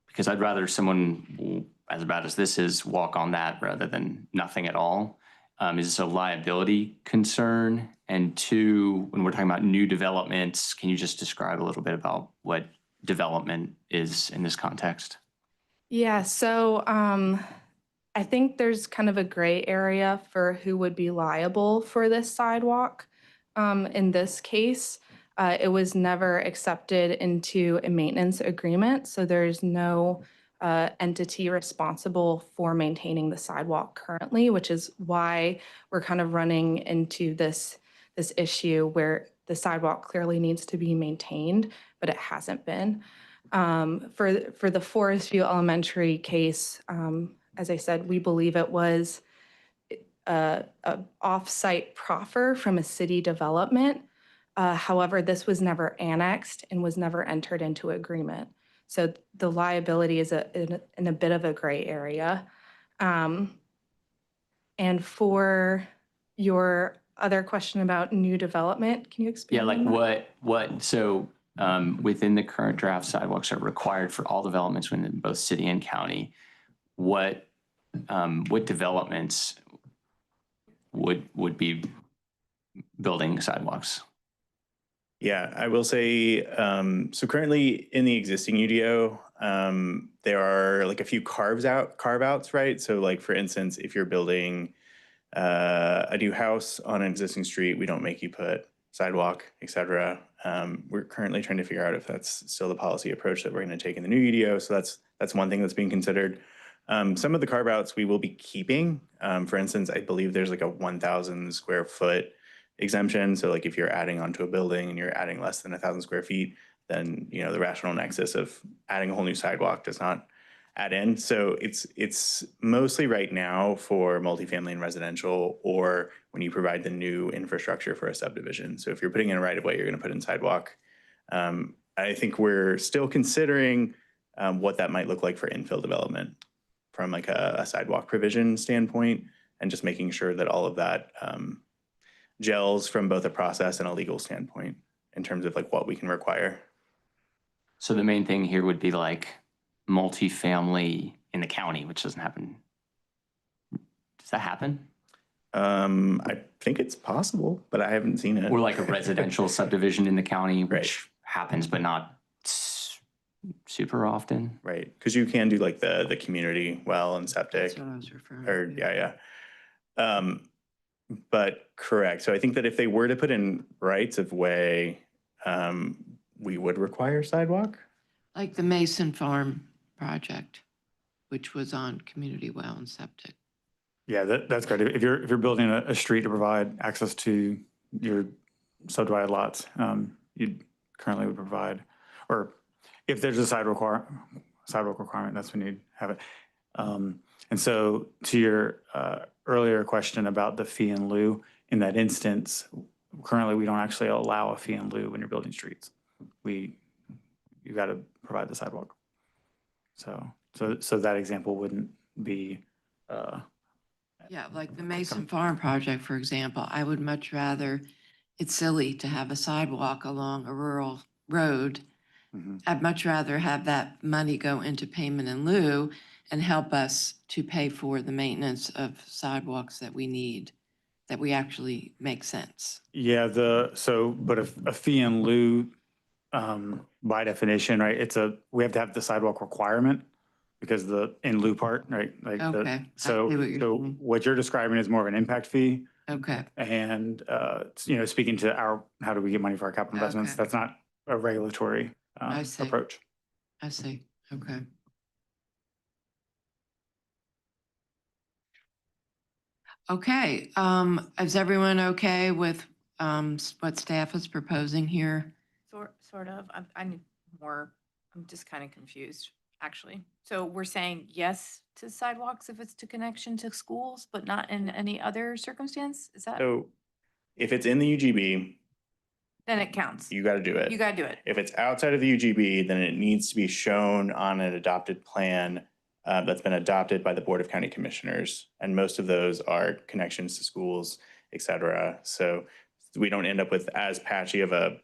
because I'd rather someone as bad as this is walk on that rather than nothing at all. Is this a liability concern? And two, when we're talking about new developments, can you just describe a little bit about what development is in this context? Yeah, so I think there's kind of a gray area for who would be liable for this sidewalk. In this case, it was never accepted into a maintenance agreement, so there's no entity responsible for maintaining the sidewalk currently, which is why we're kind of running into this issue where the sidewalk clearly needs to be maintained, but it hasn't been. For the Forest View Elementary case, as I said, we believe it was a off-site proffer from a city development. However, this was never annexed and was never entered into agreement. So the liability is in a bit of a gray area. And for your other question about new development, can you expand? Yeah, like on that? within the current draft, sidewalks are required for all developments within both city and county. What developments would be building sidewalks? Yeah, I will say, so currently in the existing UDO, there are like a few carve outs, right? So like, for instance, if you're building a new house on an existing street, we don't make you put sidewalk, et cetera. We're currently trying to figure out if that's still the policy approach that we're going to take in the new UDO. So that's one thing that's being considered. Some of the carve outs we will be keeping. For instance, I believe there's like a 1,000 square foot exemption. So like if you're adding onto a building and you're adding less than 1,000 square feet, then the rational nexus of adding a whole new sidewalk does not add in. So it's mostly right now for multifamily and residential, or when you provide the new infrastructure for a subdivision. So if you're putting in a right of way, you're going to put in sidewalk. I think we're still considering what that might look like for infill development from like a sidewalk provision standpoint, and just making sure that all of that gels from both a process and a legal standpoint in terms of like what we can require. So the main thing here would be like multifamily in the county, which doesn't happen. Does that happen? I think it's possible, but I haven't seen it. Or like a residential subdivision in the county, which Right. happens, but not super often. Right, because you can do like the community well and septic. That's what I was referring Or to. yeah. But correct. So I think that if they were to put in rights of way, we would require sidewalk. Like the Mason Farm project, which was on community well and septic. Yeah, that's great. If you're building a street to provide access to your subdivided lots, you currently would provide, or if there's a sidewalk requirement, that's when you'd have it. And so to your earlier question about the fee in lieu, in that instance, currently we don't actually allow a fee in lieu when you're building streets. You got to provide the sidewalk. So that example wouldn't be. Yeah, like the Mason Farm project, for example, I would much rather, it's silly to have a sidewalk along a rural road. Mhm. I'd much rather have that money go into payment in lieu and help us to pay for the maintenance of sidewalks that we need, that we actually make sense. Yeah, but a fee in lieu, by definition, right, we have to have the sidewalk requirement because the in lieu part, right? Like Okay, I so see what you're saying. what you're describing is more of an impact fee, Okay, And, speaking to how do we get money for our capital investments, Okay. that's not a regulatory I see. approach. I see. Okay. Okay, is everyone okay with what staff is proposing here? Sort of. I need more, I'm just kind of confused, actually. So we're saying yes to sidewalks if it's to connection to schools, but not in any other circumstance? Is that, So if it's in the UGB, then it counts. you got to do it. You gotta do it. If it's outside of the UGB, then it needs to be shown on an adopted plan that's been adopted by the Board of County Commissioners. And most of those are connections to schools, et cetera. So we don't end up with as patchy of a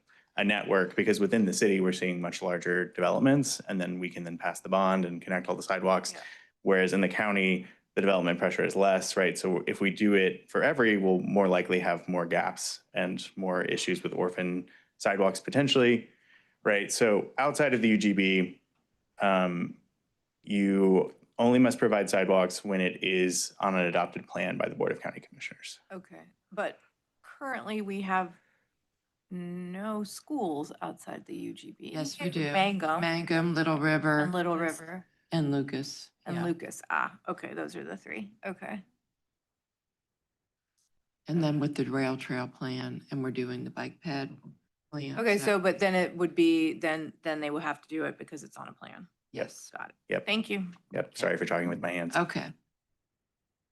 network, because within the city, we're seeing much larger developments, and then we can then pass the bond and connect all the sidewalks. Yeah. Whereas in the county, the development pressure is less, right? So if we do it for every, we'll more likely have more gaps and more issues with orphan sidewalks potentially, right? So outside of the UGB, you only must provide sidewalks when it is on an adopted plan by the Board of County Commissioners. Okay, but currently we have no schools outside the UGB. Yes, we do. Mangum Mangum, Little River, and Little River and Lucas. and Yeah. Lucas. Ah, okay, those are the three. Okay. And then with the rail trail plan, and we're doing the bike ped plan. Okay, so but then it would be, then they will have to do it because it's on a plan. Yes. Got it. Yep. Thank you. Yep. Sorry for talking with my hands. Okay.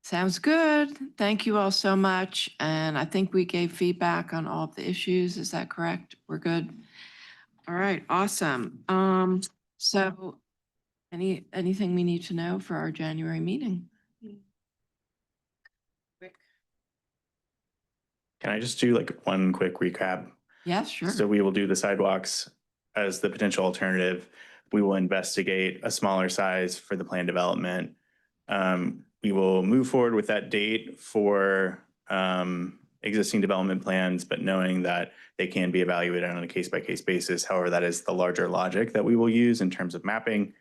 Sounds good. Thank you all so much. And I think we gave feedback on all of the issues. Is that correct? We're good? All right, awesome. So anything we need to know for our January meeting? Can I just do like one quick recap? Yeah, sure. So we will do the sidewalks as the potential alternative. We will investigate a smaller size for the plan development. We will move forward with that date for existing development plans, but knowing that they can be evaluated on a case-by-case basis. However, that is the larger logic that we will use in terms of mapping.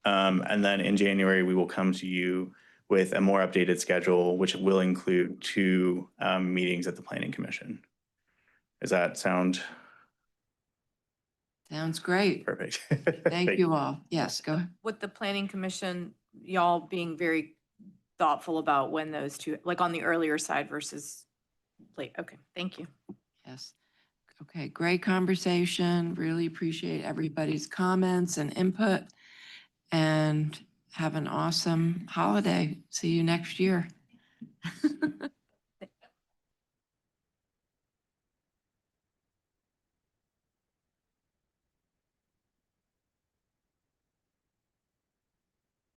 And then in January, we will come to you with a more updated schedule, which will include 2 meetings at the Planning Commission. Does that sound Sounds great. perfect? Thank you all. Yes, go ahead. With the planning commission, y'all being very thoughtful about when those two, like on the earlier side versus late. Okay, thank you. Yes. Okay, great conversation. Really appreciate everybody's comments and input. And have an awesome holiday. See you next year.